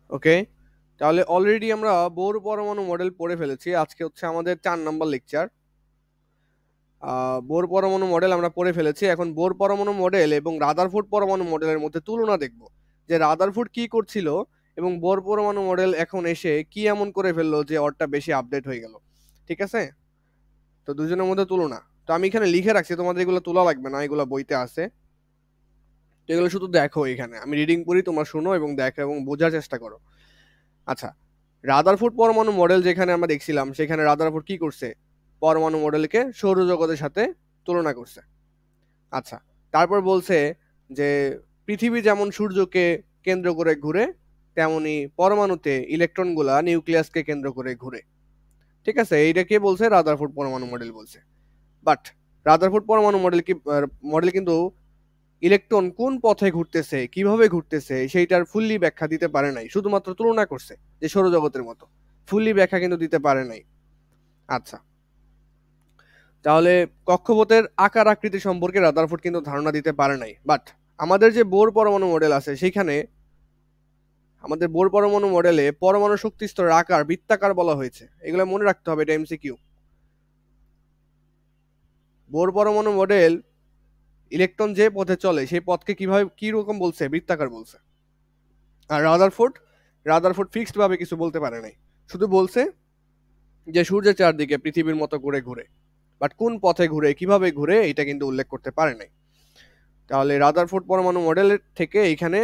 ওকে, তাহলে অলরেডি আমরা বোর পরমাণু মডেল পড়ে ফেলেছি। আজকে হচ্ছে আমাদের 4 নম্বর লেকচার। বোর পরমাণু মডেল আমরা পড়ে ফেলেছি। এখন বোর পরমাণু মডেল এবং রাদারফোর্ড পরমাণু মডেলের মধ্যে তুলনা দেখব, যে রাদারফোর্ড কি করছিল এবং বোর পরমাণু মডেল এখন এসে কি এমন করে ফেললো যে ওরটা বেশি আপডেট হয়ে গেল। ঠিক আছে, তো দুজনের মধ্যে তুলনা। তো আমি এখানে লিখে রাখছি, তোমাদের এগুলো তোলা লাগবে না, এগুলো বইতে আছে। তো এগুলো শুধু দেখো, এখানে আমি রিডিং করি, তোমরা শোনো এবং দেখো এবং বোঝার চেষ্টা করো। আচ্ছা, রাদারফোর্ড পরমাণু মডেল যেখানে আমরা দেখছিলাম, সেখানে রাদারফোর্ড কি করছে, পরমাণু মডেলকে সৌরজগতের সাথে তুলনা করছে। আচ্ছা, তারপর বলছে যে পৃথিবী যেমন সূর্যকে কেন্দ্র করে ঘুরে, তেমনি পরমাণুতে ইলেকট্রনগুলা নিউক্লিয়াসকে কেন্দ্র করে ঘুরে। ঠিক আছে, এইটা কে বলছে, রাদারফোর্ড পরমাণু মডেল বলছে। বাট রাদারফোর্ড পরমাণু মডেল কিন্তু ইলেকট্রন কোন পথে ঘুরতেছে, কিভাবে ঘুরতেছে, সেইটার ফুললি ব্যাখ্যা দিতে পারে নাই, শুধুমাত্র তুলনা করছে যে সৌরজগতের মতো। ফুললি ব্যাখ্যা কিন্তু দিতে পারে নাই। আচ্ছা, তাহলে কক্ষপথের আকার আকৃতি সম্পর্কে রাদারফোর্ড কিন্তু ধারণা দিতে পারে নাই। বাট আমাদের যে বোর পরমাণু মডেল আছে, সেখানে আমাদের বোর পরমাণু মডেলে পরমাণু শক্তি স্তরের আকার বৃত্তাকার বলা হয়েছে। এগুলো মনে রাখতে হবে, এটা এমসিকিউ। বোর পরমাণু মডেল ইলেকট্রন যে পথে চলে সেই পথকে কিভাবে কি রকম বলছে, বৃত্তাকার বলছে। আর রাদারফোর্ড ফিক্সড ভাবে কিছু বলতে পারে নাই, শুধু বলছে যে সূর্যের চারদিকে পৃথিবীর মতো ঘুরে ঘুরে। বাট কোন পথে ঘুরে, কিভাবে ঘুরে, এটা কিন্তু উল্লেখ করতে পারে নাই। তাহলে রাদারফোর্ড পরমাণু মডেলের থেকে এখানে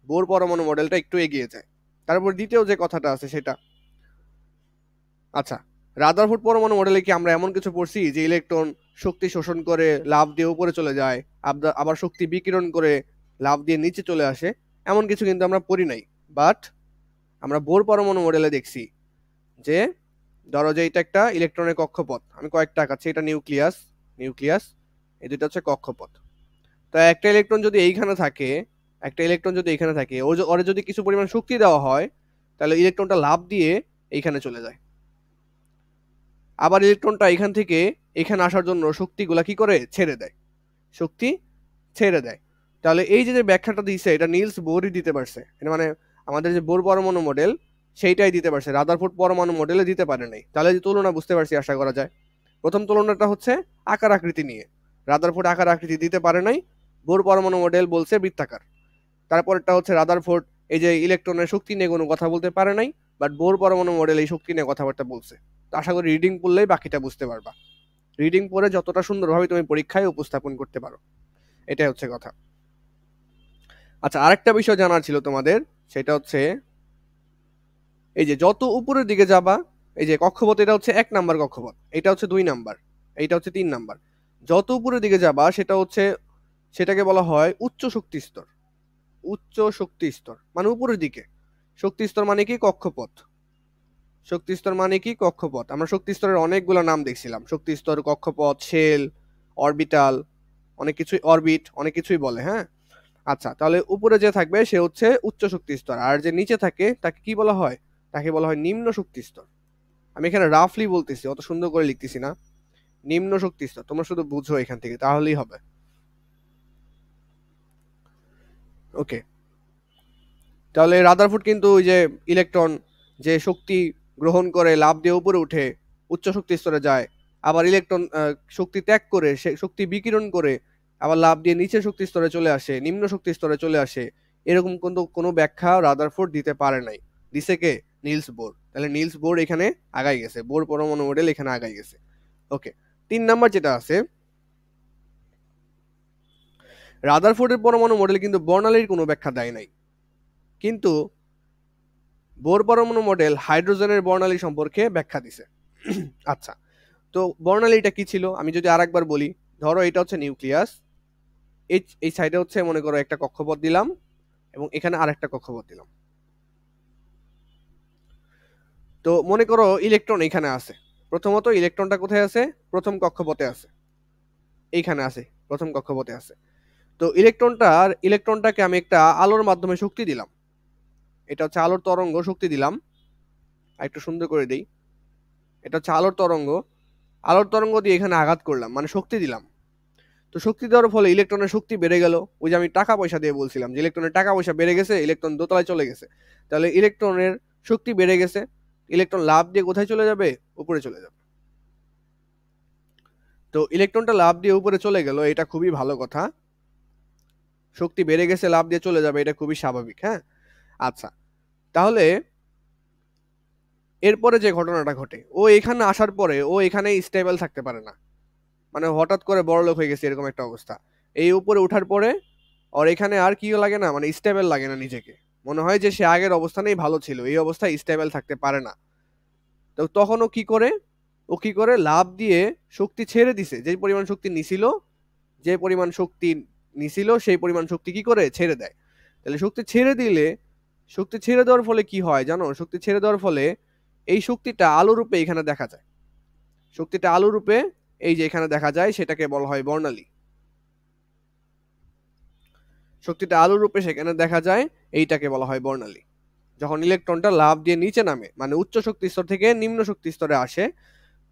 বোর পরমাণু মডেলটা একটু এগিয়ে যায়। তারপর দ্বিতীয় যে কথাটা আছে সেটা, আচ্ছা, রাদারফোর্ড পরমাণু মডেলে কি আমরা এমন কিছু পড়ছি যে ইলেকট্রন শক্তি শোষণ করে লাফ দিয়ে উপরে চলে যায়, আবার শক্তি বিকিরণ করে লাফ দিয়ে নিচে চলে আসে? এমন কিছু কিন্তু আমরা পড়ি নাই। বাট আমরা বোর পরমাণু মডেলে দেখছি যে, ধরো যে এটা একটা ইলেকট্রনের কক্ষপথ, আমি কয়েকটা আঁকাচ্ছি, এটা নিউক্লিয়াস, নিউক্লিয়াস, এই দুটো হচ্ছে কক্ষপথ। তো একটা ইলেকট্রন যদি এইখানে থাকে, একটা ইলেকট্রন যদি এখানে থাকে, ওরে যদি কিছু পরিমাণ শক্তি দেওয়া হয়, তাহলে ইলেকট্রনটা লাফ দিয়ে এইখানে চলে যায়। আবার ইলেকট্রনটা এখান থেকে এখানে আসার জন্য শক্তিগুলা কি করে, ছেড়ে দেয়, শক্তি ছেড়ে দেয়। তাহলে এই যে যে ব্যাখ্যাটা দিয়েছে, এটা নিলস বোরই দিতে পারছে। এটা মানে আমাদের যে বোর পরমাণু মডেল সেইটাই দিতে পারছে, রাদারফোর্ড পরমাণু মডেলে দিতে পারে নাই। তাহলে যে তুলনা বুঝতে পারছি, আশা করা যায়। প্রথম তুলনাটা হচ্ছে আকার আকৃতি নিয়ে, রাদারফোর্ড আকার আকৃতি দিতে পারে নাই, বোর পরমাণু মডেল বলছে বৃত্তাকার। তারপরটা হচ্ছে রাদারফোর্ড এই যে ইলেকট্রনের শক্তি নিয়ে কোনো কথা বলতে পারে নাই, বাট বোর পরমাণু মডেল এই শক্তি নিয়ে কথাবার্তা বলছে। তো আশা করি রিডিং পড়লেই বাকিটা বুঝতে পারবা। রিডিং পড়ে যতটা সুন্দরভাবে তুমি পরীক্ষায় উপস্থাপন করতে পারো, এটাই হচ্ছে কথা। আচ্ছা, আরেকটা বিষয় জানার ছিল তোমাদের, সেটা হচ্ছে এই যে যত উপরের দিকে যাবা, এই যে কক্ষপথ, এটা হচ্ছে 1 নাম্বার কক্ষপথ, এটা হচ্ছে 2 নাম্বার, এইটা হচ্ছে 3 নাম্বার। যত উপরের দিকে যাবা সেটা হচ্ছে, সেটাকে বলা হয় উচ্চ শক্তি স্তর। উচ্চ শক্তি স্তর মানে উপরের দিকে, শক্তি স্তর মানে কি, কক্ষপথ। শক্তি স্তর মানে কি, কক্ষপথ। আমরা শক্তি স্তরের অনেকগুলো নাম দেখছিলাম, শক্তি স্তর, কক্ষপথ, শেল, অরবিটাল, অনেক কিছুই, অরবিট, অনেক কিছুই বলে, হ্যাঁ। আচ্ছা, তাহলে উপরে যে থাকবে সে হচ্ছে উচ্চ শক্তি স্তর, আর যে নিচে থাকে তাকে কি বলা হয়, তাকে বলা হয় নিম্ন শক্তি স্তর। আমি এখানে রাফলি বলতেছি, অত সুন্দর করে লিখতেছি না। নিম্ন শক্তি স্তর, তোমরা শুধু বুঝো এখান থেকে, তাহলেই হবে। ওকে, তাহলে রাদারফোর্ড কিন্তু ওই যে ইলেকট্রন যে শক্তি গ্রহণ করে লাফ দিয়ে উপরে উঠে উচ্চ শক্তি স্তরে যায়, আবার ইলেকট্রন শক্তি ত্যাগ করে সে শক্তি বিকিরণ করে আবার লাফ দিয়ে নিচের শক্তি স্তরে চলে আসে, নিম্ন শক্তি স্তরে চলে আসে, এরকম কিন্তু কোনো ব্যাখ্যা রাদারফোর্ড দিতে পারে নাই। দিছে কে, নিলস বোর। তাহলে নিলস বোর এখানে আগাই গেছে, বোর পরমাণু মডেল এখানে আগাই গেছে। ওকে, 3 নাম্বার যেটা আছে, রাদারফোর্ডের পরমাণু মডেল কিন্তু বর্ণালীর কোনো ব্যাখ্যা দেয় নাই, কিন্তু বোর পরমাণু মডেল হাইড্রোজেনের বর্ণালী সম্পর্কে ব্যাখ্যা দিছে। আচ্ছা, তো বর্ণালীটা কি ছিল আমি যদি আরেকবার বলি, ধরো এটা হচ্ছে নিউক্লিয়াস, এই সাইডে হচ্ছে মনে করো একটা কক্ষপথ দিলাম এবং এখানে আরেকটা কক্ষপথ দিলাম। তো মনে করো ইলেকট্রন এখানে আছে, প্রথমত ইলেকট্রনটা কোথায় আছে, প্রথম কক্ষপথে আছে, এইখানে আছে, প্রথম কক্ষপথে আছে। তো ইলেকট্রনটাকে আমি একটা আলোর মাধ্যমে শক্তি দিলাম, এটা হচ্ছে আলোর তরঙ্গ, শক্তি দিলাম। আর একটু সুন্দর করে দেই, এটা হচ্ছে আলোর তরঙ্গ, আলোর তরঙ্গ দিয়ে এখানে আঘাত করলাম মানে শক্তি দিলাম। তো শক্তি দেওয়ার ফলে ইলেকট্রনের শক্তি বেড়ে গেল। ওই যে আমি টাকা পয়সা দিয়ে বলছিলাম যে ইলেকট্রনের টাকা পয়সা বেড়ে গেছে, ইলেকট্রন দোতলায় চলে গেছে। তাহলে ইলেকট্রনের শক্তি বেড়ে গেছে, ইলেকট্রন লাফ দিয়ে কোথায় চলে যাবে? উপরে চলে যাবে। তো ইলেকট্রনটা লাফ দিয়ে উপরে চলে গেল, এটা খুবই ভালো কথা। শক্তি বেড়ে গেছে, লাফ দিয়ে চলে যাবে, এটা খুবই স্বাভাবিক। হ্যাঁ, আচ্ছা, তাহলে এরপরে যে ঘটনাটা ঘটে, ও এখানে আসার পরে ও এখানে স্টেবল থাকতে পারে না, মানে হঠাৎ করে বড়লোক হয়ে গেছে এরকম একটা অবস্থা। এই উপরে ওঠার পরে ওর এখানে আর কি লাগে না, মানে স্টেবল লাগে না নিজেকে, মনে হয় যে সে আগের অবস্থানেই ভালো ছিল, এই অবস্থায় স্টেবল থাকতে পারে না। তো তখন ও কি করে? ও কি করে? লাভ দিয়ে শক্তি ছেড়ে দিছে, যে পরিমাণ শক্তি নিছিল, যে পরিমাণ শক্তি নিছিল সেই পরিমাণ শক্তি কি করে ছেড়ে দেয়। তাহলে শক্তি ছেড়ে দিলে, শক্তি ছেড়ে দেওয়ার ফলে কি হয় জানো? শক্তি ছেড়ে দেওয়ার ফলে এই শক্তিটা আলো রূপে এখানে দেখা যায়। শক্তিটা আলো রূপে এই যে এখানে দেখা যায়, সেটাকে বলা হয় বর্ণালী। শক্তিটা আলো রূপে সেখানে দেখা যায়, এইটাকে বলা হয় বর্ণালী। যখন ইলেকট্রনটা লাফ দিয়ে নিচে নামে, মানে উচ্চ শক্তি স্তর থেকে নিম্ন শক্তি স্তরে আসে,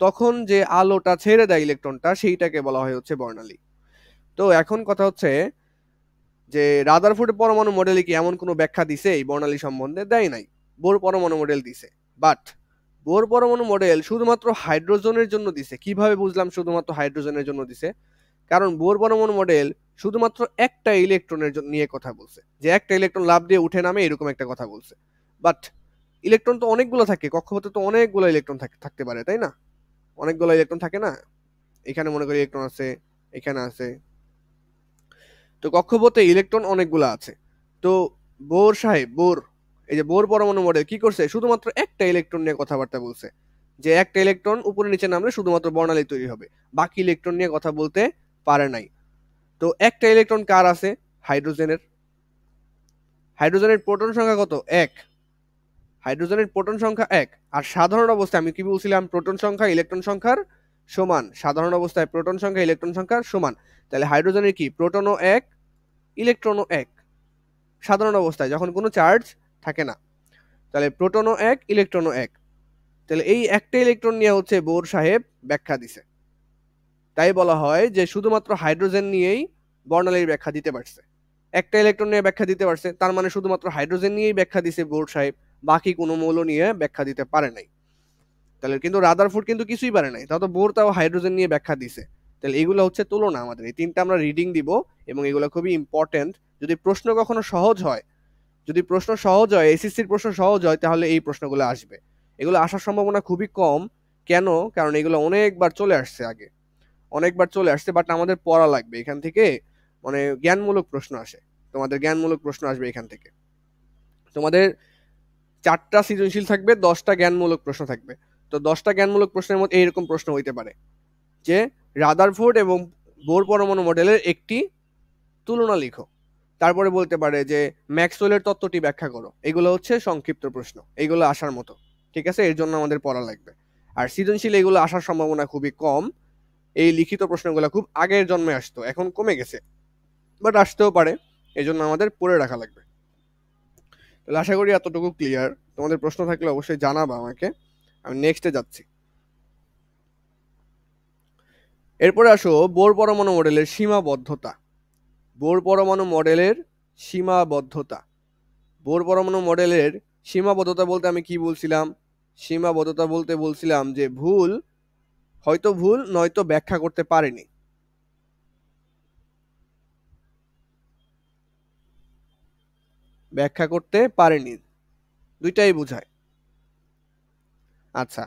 তখন যে আলোটা ছেড়ে দেয় ইলেকট্রনটা, সেইটাকে বলা হয় হচ্ছে বর্ণালী। তো এখন কথা হচ্ছে যে রাদারফোর্ড পরমাণু মডেলে কি এমন কোনো ব্যাখ্যা দিছে এই বর্ণালী সম্বন্ধে? দেয় নাই। বোর পরমাণু মডেল দিছে, বাট বোর পরমাণু মডেল শুধুমাত্র হাইড্রোজেনের জন্য দিছে। কিভাবে বুঝলাম শুধুমাত্র হাইড্রোজেনের জন্য দিছে? কারণ বোর পরমাণু মডেল শুধুমাত্র একটা ইলেকট্রনের নিয়ে কথা বলছে, যে একটা ইলেকট্রন লাফ দিয়ে উঠে নামে, এরকম একটা কথা বলছে। বাট ইলেকট্রন তো অনেকগুলো থাকে, কক্ষপথে তো অনেকগুলো ইলেকট্রন থাকতে পারে, তাই না? অনেকগুলো ইলেকট্রন থাকে না? এখানে মনে করি ইলেকট্রন আছে, এখানে আছে, তো কক্ষপথে ইলেকট্রন অনেকগুলো আছে। তো বোর সাহেব, বোর, এই যে বোর পরমাণু মডেল কি করছে? শুধুমাত্র একটা ইলেকট্রন নিয়ে কথাবার্তা বলছে, যে একটা ইলেকট্রন উপরে নিচে নামলে শুধুমাত্র বর্ণালী তৈরি হবে, বাকি ইলেকট্রন নিয়ে কথা বলতে পারে নাই। তো একটা ইলেকট্রন কার আছে? হাইড্রোজেনের। হাইড্রোজেনের প্রোটন সংখ্যা কত? 1। হাইড্রোজেনের প্রোটন সংখ্যা 1। আর সাধারণ অবস্থায় আমি কি বলছিলাম? প্রোটন সংখ্যা ইলেকট্রন সংখ্যার সমান। সাধারণ অবস্থায় প্রোটন সংখ্যা ইলেকট্রন সংখ্যার সমান। তাহলে হাইড্রোজেনের কি? প্রোটনও 1, ইলেকট্রনও 1। সাধারণ অবস্থায় যখন কোনো চার্জ থাকে না, তাহলে প্রোটনও 1, ইলেকট্রনও 1। তাহলে এই একটা ইলেকট্রন নিয়ে হচ্ছে বোর সাহেব ব্যাখ্যা দিছে। তাই বলা হয় যে শুধুমাত্র হাইড্রোজেন নিয়েই বর্ণালীর ব্যাখ্যা দিতে পারছে। একটা ইলেকট্রন নিয়ে ব্যাখ্যা দিতে পারছে, তার মানে শুধুমাত্র হাইড্রোজেন নিয়েই ব্যাখ্যা দিছে বোর সাহেব, বাকি কোনো মৌল নিয়ে ব্যাখ্যা দিতে পারে নাই। তাহলে কিন্তু রাদারফোর্ড কিন্তু কিছুই পারে নাই, তাও তো বোর তাও হাইড্রোজেন নিয়ে ব্যাখ্যা দিছে। তাহলে এগুলো হচ্ছে তুলনা। আমাদের এই তিনটা আমরা রিডিং দিব, এবং এগুলো খুবই ইম্পর্টেন্ট। যদি প্রশ্ন কখনো সহজ হয়, যদি প্রশ্ন সহজ হয়, এসএসসির প্রশ্ন সহজ হয়, তাহলে এই প্রশ্নগুলো আসবে। এগুলো আসার সম্ভাবনা খুবই কম। কেন? কারণ এগুলো অনেকবার চলে আসছে আগে, অনেকবার চলে আসছে, বাট আমাদের পড়া লাগবে এখান থেকে। মানে জ্ঞানমূলক প্রশ্ন আসে, তোমাদের জ্ঞানমূলক প্রশ্ন আসবে এখান থেকে। তোমাদের 4টা সৃজনশীল থাকবে, 10টা জ্ঞানমূলক প্রশ্ন থাকবে। তো 10টা জ্ঞানমূলক প্রশ্নের মধ্যে এইরকম প্রশ্ন হইতে পারে যে রাদারফোর্ড এবং বোর পরমাণু মডেলের একটি তুলনা লিখো। তারপরে বলতে পারে যে ম্যাক্সওয়েলের তত্ত্বটি ব্যাখ্যা করো। এগুলো হচ্ছে সংক্ষিপ্ত প্রশ্ন, এগুলো আসার মতো। ঠিক আছে, এর জন্য আমাদের পড়া লাগবে। আর সৃজনশীল এগুলো আসার সম্ভাবনা খুবই কম। এই লিখিত প্রশ্নগুলো খুব আগের জন্মে আসতো, এখন কমে গেছে, বাট আসতেও পারে, এই জন্য আমাদের পড়ে রাখা লাগবে। তাহলে আশা করি এতটুকু ক্লিয়ার। তোমাদের প্রশ্ন থাকলে অবশ্যই জানাবা আমাকে। আমি নেক্সটে যাচ্ছি। এরপরে আসো বোর পরমাণু মডেলের সীমাবদ্ধতা। বোর পরমাণু মডেলের সীমাবদ্ধতা। বোর পরমাণু মডেলের সীমাবদ্ধতা বলতে আমি কি বলছিলাম? সীমাবদ্ধতা বলতে বলছিলাম যে ভুল, হয়তো ভুল, নয়তো ব্যাখ্যা করতে পারেনি। ব্যাখ্যা করতে পারেনি, দুইটাই বোঝায়। আচ্ছা,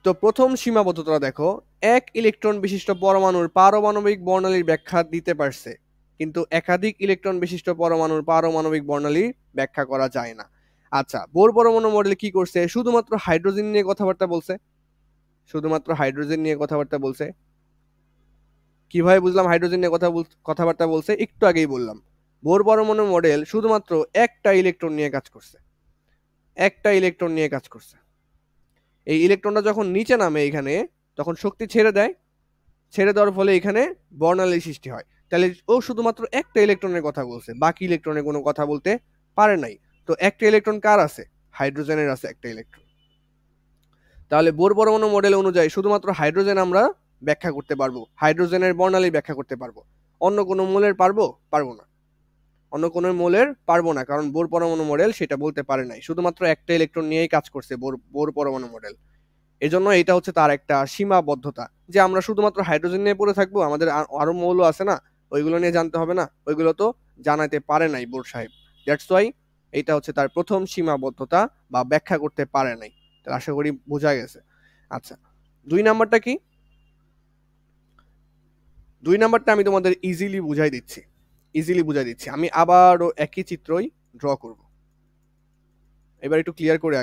তো প্রথম সীমাবদ্ধতা দেখো, এক ইলেকট্রন বিশিষ্ট পরমাণুর পারমাণবিক বর্ণালীর ব্যাখ্যা দিতে পারছে, কিন্তু একাধিক ইলেকট্রন বিশিষ্ট পরমাণুর পারমাণবিক বর্ণালী ব্যাখ্যা করা যায় না। আচ্ছা, বোর পরমাণু মডেল কি করছে? শুধুমাত্র হাইড্রোজেন নিয়ে কথাবার্তা বলছে, শুধুমাত্র হাইড্রোজেন নিয়ে কথাবার্তা বলছে। কিভাবে বুঝলাম হাইড্রোজেন নিয়ে কথাবার্তা বলছে? একটু আগেই বললাম, বোর পরমাণু মডেল শুধুমাত্র একটা ইলেকট্রন নিয়ে কাজ করছে, একটা ইলেকট্রন নিয়ে কাজ করছে। এই ইলেকট্রনটা যখন নিচে নামে এখানে, তখন শক্তি ছেড়ে দেয়, ছেড়ে দেওয়ার ফলে এখানে বর্ণালী সৃষ্টি হয়। তাহলে ও শুধুমাত্র একটা ইলেকট্রনের কথা বলছে, বাকি ইলেকট্রনের কোনো কথা বলতে পারে নাই। তো একটা ইলেকট্রন কার আছে? হাইড্রোজেনের আছে একটা ইলেকট্রন। তাহলে বোর পরমাণু মডেল অনুযায়ী শুধুমাত্র হাইড্রোজেন আমরা ব্যাখ্যা করতে পারবো, হাইড্রোজেনের বর্ণালী ব্যাখ্যা করতে পারবো। অন্য কোনো মৌলের পারবো? পারবো না। অন্য কোনো মৌলের পারবো না, কারণ বোর পরমাণু মডেল সেটা বলতে পারে নাই, শুধুমাত্র একটা ইলেকট্রন নিয়েই কাজ করছে বোর পরমাণু মডেল। এজন্য এটা হচ্ছে তার একটা সীমাবদ্ধতা, যে আমরা শুধুমাত্র হাইড্রোজেন নিয়ে পড়ে থাকবো, আমাদের আরো মৌল আছে না, ওইগুলো নিয়ে জানতে হবে না? ওইগুলো তো জানাতে পারে নাই বোর সাহেব। দ্যাটস ওয়াই এটা হচ্ছে তার প্রথম সীমাবদ্ধতা, বা ব্যাখ্যা করতে পারে নাই। তাহলে আশা করি বোঝা গেছে। আচ্ছা, 2 নাম্বারটা কি? 2 নাম্বারটা আমি তোমাদের ইজিলি বুঝাই দিচ্ছি, আমি আবারও একই চিত্রই ড্র করব। এবার একটু ক্লিয়ার করে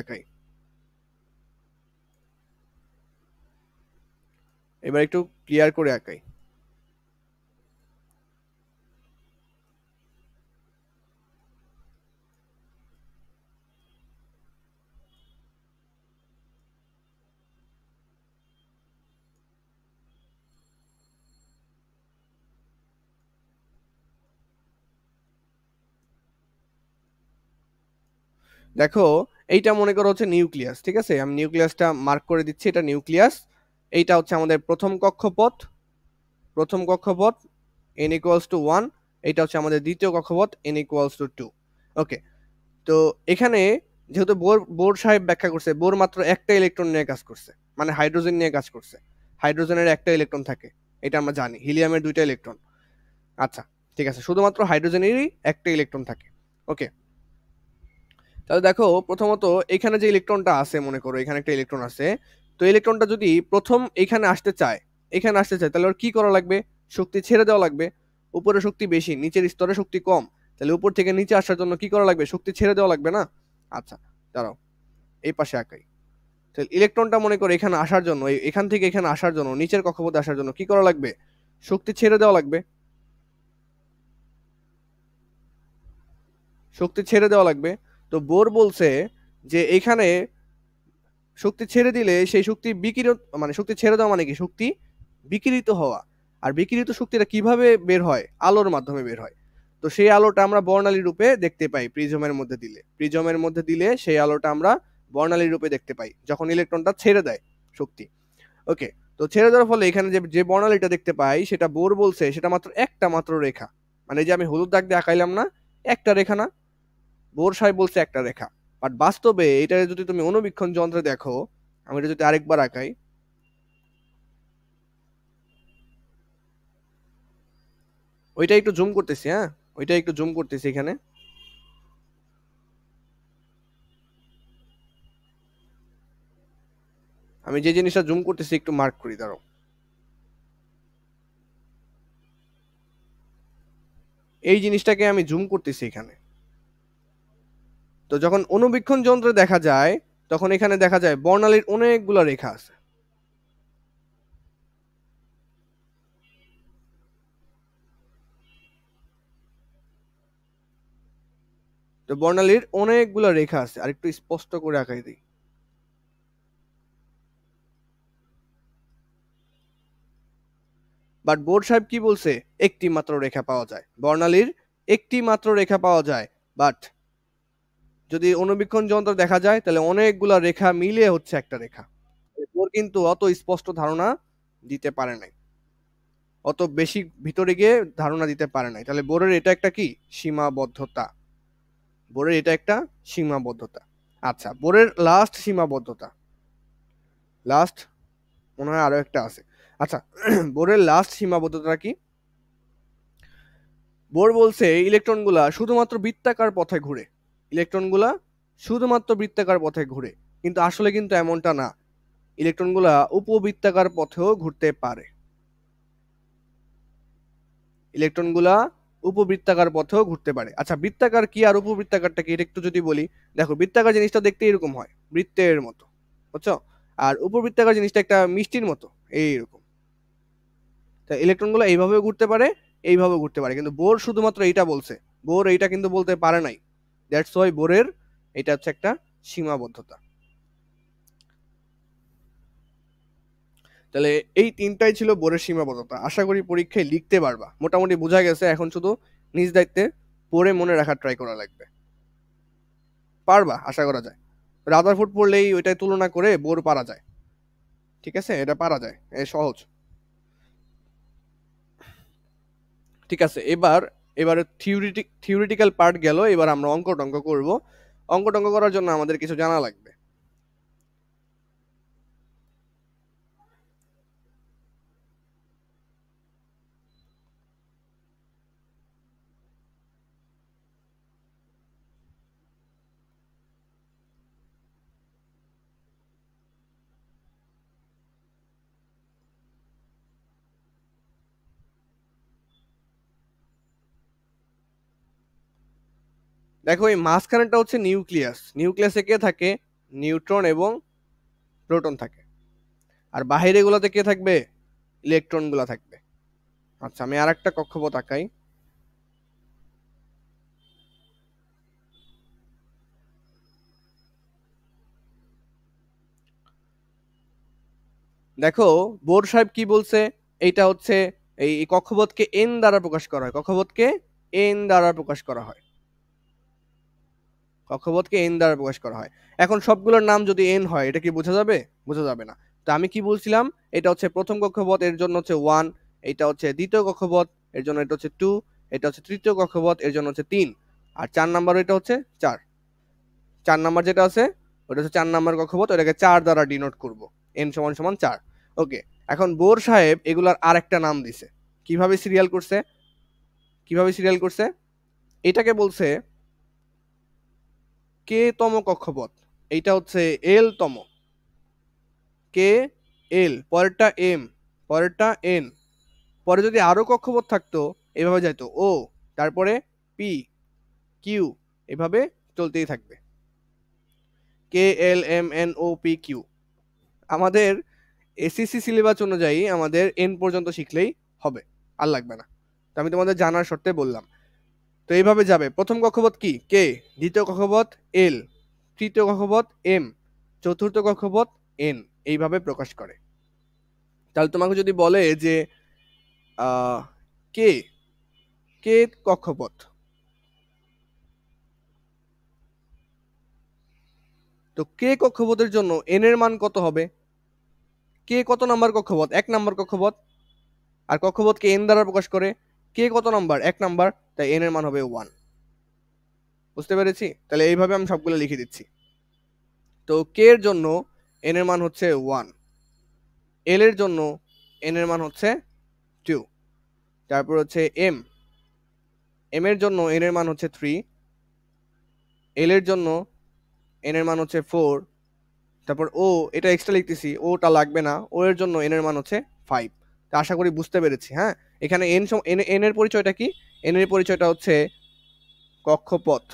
আঁকাই। দেখো, এইটা মনে করো হচ্ছে নিউক্লিয়াস, ঠিক আছে? আমি নিউক্লিয়াসটা মার্ক করে দিচ্ছি, এটা নিউক্লিয়াস। এইটা হচ্ছে আমাদের প্রথম কক্ষপথ n ইকুয়ালস টু 1। এটা হচ্ছে আমাদের দ্বিতীয় কক্ষপথ n ইকুয়ালস টু 2। ওকে, তো এখানে যেহেতু বোর সাহেব ব্যাখ্যা করছে, বোর মাত্র একটা ইলেকট্রন নিয়ে কাজ করছে, মানে হাইড্রোজেন নিয়ে কাজ করছে। হাইড্রোজেনের একটা ইলেকট্রন থাকে, এটা আমরা জানি। হিলিয়ামের 2টা ইলেকট্রন। আচ্ছা, ঠিক আছে, শুধুমাত্র হাইড্রোজেনেরই একটা ইলেকট্রন থাকে। ওকে, তাহলে দেখো, প্রথমত এখানে যে ইলেকট্রনটা আছে, মনে করো এখানে একটা ইলেকট্রন আছে। তো ইলেকট্রনটা যদি প্রথম এখানে আসতে চায়, তাহলে ওর কি করা লাগবে? শক্তি ছেড়ে দেওয়া লাগবে। উপরে শক্তি বেশি, নিচের স্তরে শক্তি কম, তাহলে উপর থেকে নিচে আসার জন্য কি করা লাগবে? শক্তি ছেড়ে দেওয়া লাগবে না? আচ্ছা, দাঁড়াও, এই পাশে আঁকাই। তাহলে ইলেকট্রনটা মনে করো এখানে আসার জন্য, এখান থেকে এখানে আসার জন্য, নিচের কক্ষপথে আসার জন্য কি করা লাগবে? শক্তি ছেড়ে দেওয়া লাগবে। তো বোর বলছে যে এখানে শক্তি ছেড়ে দিলে সেই শক্তি বিকিরণ, মানে শক্তি ছেড়ে দেওয়া মানে কি? শক্তি বিকিরিত হওয়া। আর বিকিরিত শক্তিটা কিভাবে বের হয়? আলোর মাধ্যমে বের হয়। তো সেই আলোটা আমরা বর্ণালী রূপে দেখতে পাই প্রিজমের মধ্যে দিলে সেই আলোটা আমরা বর্ণালী রূপে দেখতে পাই যখন ইলেকট্রনটা ছেড়ে দেয় শক্তি। ওকে, তো ছেড়ে দেওয়ার ফলে এখানে যে যে বর্ণালীটা দেখতে পাই, সেটা বোর বলছে সেটা মাত্র একটা মাত্র রেখা। মানে যে আমি হলুদ দাগ দিয়ে আঁকাইলাম না, একটা রেখা না? বোর সাহেব বলছে একটা রেখা। বাট বাস্তবে এটা যদি তুমি অনুবীক্ষণ যন্ত্রে দেখো, আমি এটা যদি আরেকবার আঁকাই, ওইটা একটু জুম করতেছি, হ্যাঁ, এখানে। আমি যে জিনিসটা জুম করতেছি একটু মার্ক করি, দাঁড়াও। এই জিনিসটাকে আমি জুম করতেছি এখানে। তো যখন অনুবীক্ষণ যন্ত্রে দেখা যায়, তখন এখানে দেখা যায় বর্ণালীর অনেকগুলো রেখা আছে। তো বর্ণালীর অনেকগুলো রেখা আছে, আর একটু স্পষ্ট করে আঁকাই দিই। বাট বোর সাহেব কি বলছে? একটি মাত্র রেখা পাওয়া যায়, বর্ণালীর একটি মাত্র রেখা পাওয়া যায়। বাট যদি অনুবীক্ষণ যন্ত্র দেখা যায়, তাহলে অনেকগুলা রেখা মিলিয়ে হচ্ছে একটা রেখা। বোর কিন্তু অত স্পষ্ট ধারণা দিতে পারে নাই, অত বেশি ভিতরে গিয়ে ধারণা দিতে পারে নাই। তাহলে বোরের এটা একটা কি? সীমাবদ্ধতা। বোরের এটা একটা সীমাবদ্ধতা। আচ্ছা, বোরের লাস্ট মনে হয় আরো একটা আছে। আচ্ছা, বোরের লাস্ট সীমাবদ্ধতা কি? বোর বলছে ইলেকট্রনগুলা শুধুমাত্র বৃত্তাকার পথে ঘুরে। কিন্তু আসলে কিন্তু এমনটা না, ইলেকট্রনগুলা উপবৃত্তাকার পথেও ঘুরতে পারে। আচ্ছা, বৃত্তাকার কি আর উপবৃত্তাকারটা কি, এটা একটু যদি বলি। দেখো, বৃত্তাকার জিনিসটা দেখতে এরকম হয়, বৃত্তের মতো, বুঝছো? আর উপবৃত্তাকার জিনিসটা একটা মিষ্টির মতো, এইরকম। তা ইলেকট্রনগুলো এইভাবেও ঘুরতে পারে, এইভাবেও ঘুরতে পারে, কিন্তু বোর শুধুমাত্র এইটা বলছে। বোর এইটা কিন্তু বলতে পারে নাই। দ্যাটস ওয়াই বোরের এটা হচ্ছে একটা সীমাবদ্ধতা। তাহলে এই তিনটাই ছিল বোরের সীমাবদ্ধতা। আশা করি পরীক্ষায় লিখতে পারবা, মোটামুটি বোঝা গেছে। এখন শুধু নিজ দায়িত্বে পড়ে মনে রাখার ট্রাই করা লাগবে। পারবা, আশা করা যায়। রাদারফোর্ড পড়লেই ওইটাই তুলনা করে বোর পারা যায়। ঠিক আছে, এটা পারা যায়, সহজ। ঠিক আছে, এবার থিওরিটিক্যাল পার্ট গেল, এবার আমরা অঙ্ক টঙ্ক করব। অঙ্ক টঙ্ক করার জন্য আমাদের কিছু জানা লাগবে। দেখো এই মাঝখানেরটা হচ্ছে নিউক্লিয়াস। নিউক্লিয়াসে কে থাকে? নিউট্রন এবং প্রোটন থাকে। আর বাহিরে গুলাতে কে থাকবে? ইলেকট্রন গুলা থাকবে। আচ্ছা, আমি আর একটা কক্ষপথ আঁকাই। দেখো বোর সাহেব কি বলছে, এইটা হচ্ছে এই কক্ষপথকে এন দ্বারা প্রকাশ করা হয়। কক্ষপথকে এন দ্বারা প্রকাশ করা হয়। কক্ষপথকে এন দ্বারা প্রকাশ করা হয়। এখন সবগুলোর নাম যদি এন হয়, এটা কি বোঝা যাবে? বোঝা যাবে না। তো আমি কি বলছিলাম, এটা হচ্ছে প্রথম কক্ষপথ, এর জন্য হচ্ছে 1, এটা হচ্ছে দ্বিতীয় কক্ষপথ, এর জন্য এটা হচ্ছে 2, এটা হচ্ছে তৃতীয় কক্ষপথ, এর জন্য হচ্ছে 3, আর 4 নাম্বার এটা হচ্ছে 4। 4 নাম্বার যেটা আছে ওটা হচ্ছে 4 নাম্বার কক্ষপথ, ওটাকে 4 দ্বারা ডিনোট করব, এন সমান সমান 4। ওকে, এখন বোর সাহেব এগুলার আরেকটা নাম দিছে। কিভাবে সিরিয়াল করছে? কিভাবে সিরিয়াল করছে? এটাকে বলছে কে তম কক্ষপথ, এইটা হচ্ছে এল তম। কে, এল, পরেরটা এম, পরেরটা এন। পরে যদি আরো কক্ষপথ থাকতো এভাবে যাইতো ও, তারপরে পি, কিউ, এভাবে চলতেই থাকবে। কে, এল, এম, এন, ও, পি, কিউ। আমাদের এসএসসি সিলেবাস অনুযায়ী আমাদের এন পর্যন্ত শিখলেই হবে, আর লাগবে না। তো আমি তোমাদের জানার শর্তে বললাম। তো এইভাবে যাবে, প্রথম কক্ষপথ কি? কে, দ্বিতীয় কক্ষপথ এল, তৃতীয় কক্ষপথ এম, চতুর্থ কক্ষপথ এন, এইভাবে প্রকাশ করে। তাহলে তোমাকে যদি বলে যে কে, কে কক্ষপথ, তো কে কক্ষপথের জন্য এন এর মান কত হবে? কে কত নাম্বার কক্ষপথ? 1 নাম্বার কক্ষপথ। আর কক্ষপথকে এন দ্বারা প্রকাশ করে। কে কত নাম্বার? 1 নাম্বার, তাই এন এর মান হবে 1। বুঝতে পেরেছি? তাহলে এইভাবে আমি সবগুলো লিখে দিচ্ছি। তো কে এর জন্য এন এর মান হচ্ছে 1, এল এর জন্য এন এর মান হচ্ছে 2, তারপর হচ্ছে এম, এম এর জন্য এন এর মান হচ্ছে 3, এল এর জন্য এন এর মান হচ্ছে 4, তারপর ও, এটা এক্সট্রা লিখতেছি, ওটা লাগবে না, ও এর জন্য এন এর মান হচ্ছে 5। তা আশা করি বুঝতে পেরেছি। হ্যাঁ, এখানে এন এর পরিচয়টা কি? এন এর পরিচয়টা হচ্ছে কক্ষপথ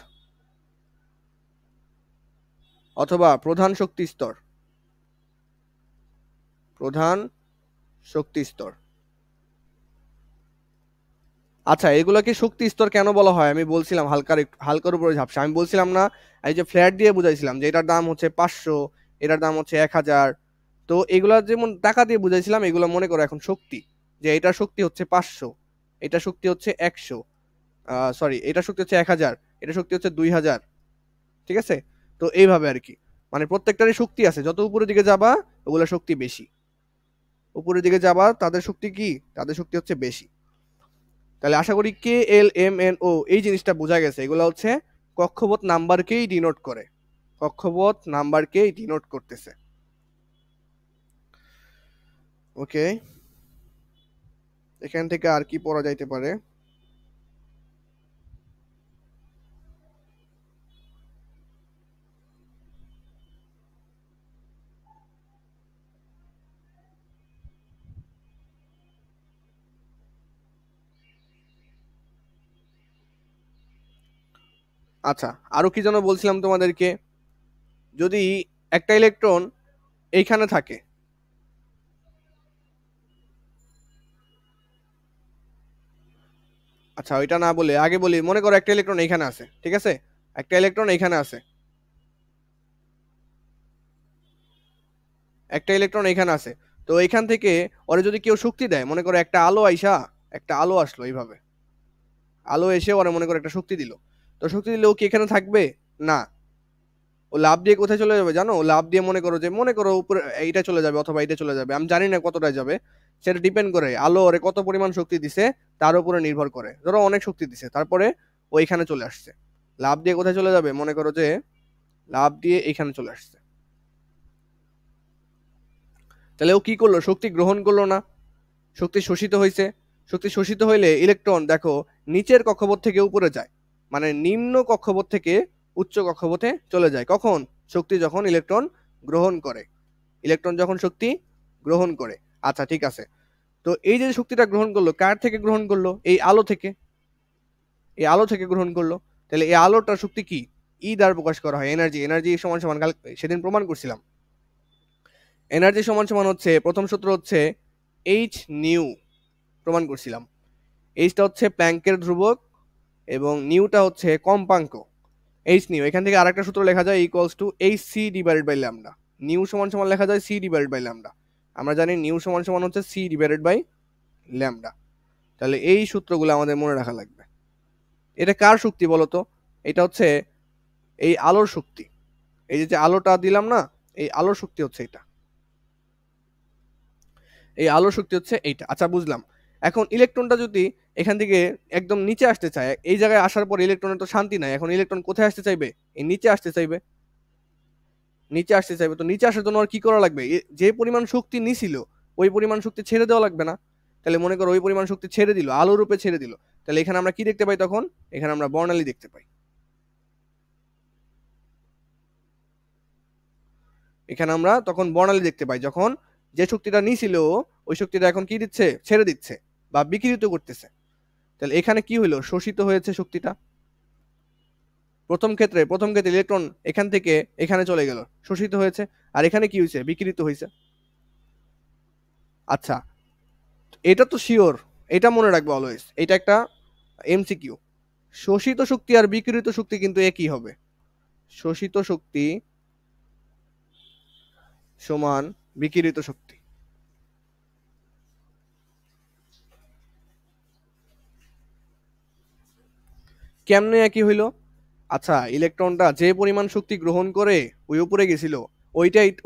অথবা প্রধান শক্তি স্তর। প্রধান শক্তি স্তর। আচ্ছা, এগুলোকে শক্তি স্তর কেন বলা হয়? আমি বলছিলাম হালকার উপরে ঝাপসা। আমি বলছিলাম না, এই যে ফ্ল্যাট দিয়ে বুঝাইছিলাম যে এটার দাম হচ্ছে 500, এটার দাম হচ্ছে 1000। তো এগুলা যেমন টাকা দিয়ে বুঝাইছিলাম, এগুলো মনে করো এখন শক্তি, যে এটার শক্তি হচ্ছে 500, এটা শক্তি হচ্ছে 100, সরি, এটা শক্তি হচ্ছে 1000, এটা শক্তি হচ্ছে 2000। ঠিক আছে? তো এইভাবে আর কি, মানে প্রত্যেকটারই শক্তি আছে। যত উপরের দিকে যাবা ওগুলা শক্তি বেশি, উপরের দিকে যাবা তাদের শক্তি কি? তাদের শক্তি হচ্ছে বেশি। তাহলে আশা করি কে, এল, এম, এন, ও এই জিনিসটা বোঝা গেছে। এগুলো হচ্ছে কক্ষপথ নাম্বারকেই ডিনোট করে, কক্ষপথ নাম্বারকেই ডিনোট করতেছে। ওকে, এখান থেকে আর কি পড়া যাইতে পারে? আচ্ছা, আরো কি যেন বলছিলাম তোমাদেরকে, যদি একটা ইলেকট্রন এইখানে থাকে, আচ্ছা ওইটা না বলে আগে বলি, মনে করো একটা ইলেকট্রন এইখানে আছে, ঠিক আছে? একটা ইলেকট্রন এইখানে আছে, একটা ইলেকট্রন এইখানে আছে। তো এইখান থেকে ওরে যদি কেউ শক্তি দেয়, মনে করো একটা আলো আইসা, একটা আলো আসলো এইভাবে, আলো এসে ওরে মনে করো একটা শক্তি দিল। তো শক্তি দিলে ও কি এখানে থাকবে? না, ও লাভ দিয়ে কোথায় চলে যাবে জানো? ও লাভ দিয়ে মনে করো উপরে এইটা চলে যাবে অথবা এইটা চলে যাবে, আমি জানি না কতটা যাবে, সেটা ডিপেন্ড করে আলো ওরে কত পরিমাণ শক্তি দিছে তার উপরে নির্ভর করে। ধরো অনেক শক্তি দিছে, তারপরে ওইখানে চলে আসছে, লাভ দিয়ে কোথায় চলে যাবে, মনে করো যে লাভ দিয়ে এখানে চলে আসছে, তাহলে ও কি করলো, শক্তি গ্রহণ করলো না, শক্তি শোষিত হয়েছে। শক্তি শোষিত হইলে ইলেকট্রন দেখো নিচের কক্ষপথ থেকে উপরে যায়, মানে নিম্ন কক্ষপথ থেকে উচ্চ কক্ষপথে চলে যায়। কখন? শক্তি যখন ইলেকট্রন গ্রহণ করে, ইলেকট্রন যখন শক্তি গ্রহণ করে। আচ্ছা ঠিক আছে, তো এই যে শক্তিটা গ্রহণ করলো কার থেকে গ্রহণ করলো, এই আলো থেকে, এই আলো থেকে গ্রহণ করলো। তাহলে এই আলোটার শক্তি কি, ই দ্বারা প্রকাশ করা হয়, এনার্জি। এনার্জি সমান সমান সেদিন প্রমাণ করছিলাম, এনার্জি সমান সমান হচ্ছে, প্রথম সূত্র হচ্ছে এইচ নিউ, প্রমাণ করছিলাম। এইচটা হচ্ছে প্ল্যাঙ্কের ধ্রুবক এবং নিউটা হচ্ছে কম্পাঙ্ক। এইচ নিউ, এখান থেকে আরেকটা সূত্র লেখা যায় equals to H C divided by lambda. Nu সমান সমান লেখা যায় সি ডিভাইডেড বাই ল্যামডা। আমরা জানি নিউ সমান সমান হচ্ছে সি ডিভাইডেড বাই ল্যামডা। তাহলে এই সূত্রগুলো আমাদের মনে রাখা লাগবে। এটা কার শক্তি বলতো? এটা হচ্ছে এই আলোর শক্তি। এই যে আলোটা দিলাম না, এই আলোর শক্তি হচ্ছে এটা, এই আলোর শক্তি হচ্ছে এইটা। আচ্ছা বুঝলাম। এখন ইলেকট্রনটা যদি এখান থেকে একদম নিচে আসতে চায়, এই জায়গায় আসার পর ইলেকট্রনের তো শান্তি নাই, এখন ইলেকট্রন কোথায় আসতে চাইবে, এই নিচে আসতে চাইবে, নিচে আসতে চাইবে। তো নিচে আসার জন্য আর কি করা লাগবে, যে পরিমাণ শক্তি নিছিল ওই পরিমাণ শক্তি ছেড়ে দেওয়া লাগবে না? তাহলে মনে করো ওই পরিমাণ শক্তি ছেড়ে দিল, আলো রূপে ছেড়ে দিল, তাহলে এখানে আমরা কি দেখতে পাই তখন, এখানে আমরা বর্ণালী দেখতে পাই। এখানে আমরা তখন বর্ণালী দেখতে পাই, যখন যে শক্তিটা নিছিল ওই শক্তিটা এখন কি দিচ্ছে, ছেড়ে দিচ্ছে বা বিকিরিত করতেছে। তাহলে এখানে কি হইলো, শোষিত হয়েছে শক্তিটা। প্রথম ক্ষেত্রে ইলেকট্রন এখান থেকে এখানে চলে গেল, শোষিত হয়েছে। আর এখানে কি হয়েছে, বিকিরিত হয়েছে। আচ্ছা, এটা তো শিওর, এটা মনে রাখবো অলওয়েজ, এটা একটা এমসিকিউ। শোষিত শক্তি আর বিকিরিত শক্তি কিন্তু একই হবে। শোষিত শক্তি সমান বিকিরিত শক্তি। কেমনে একই হইলো? আচ্ছা, ইলেকট্রনটা যে পরিমাণ শক্তি গ্রহণ করে ওই উপরে গেছিল,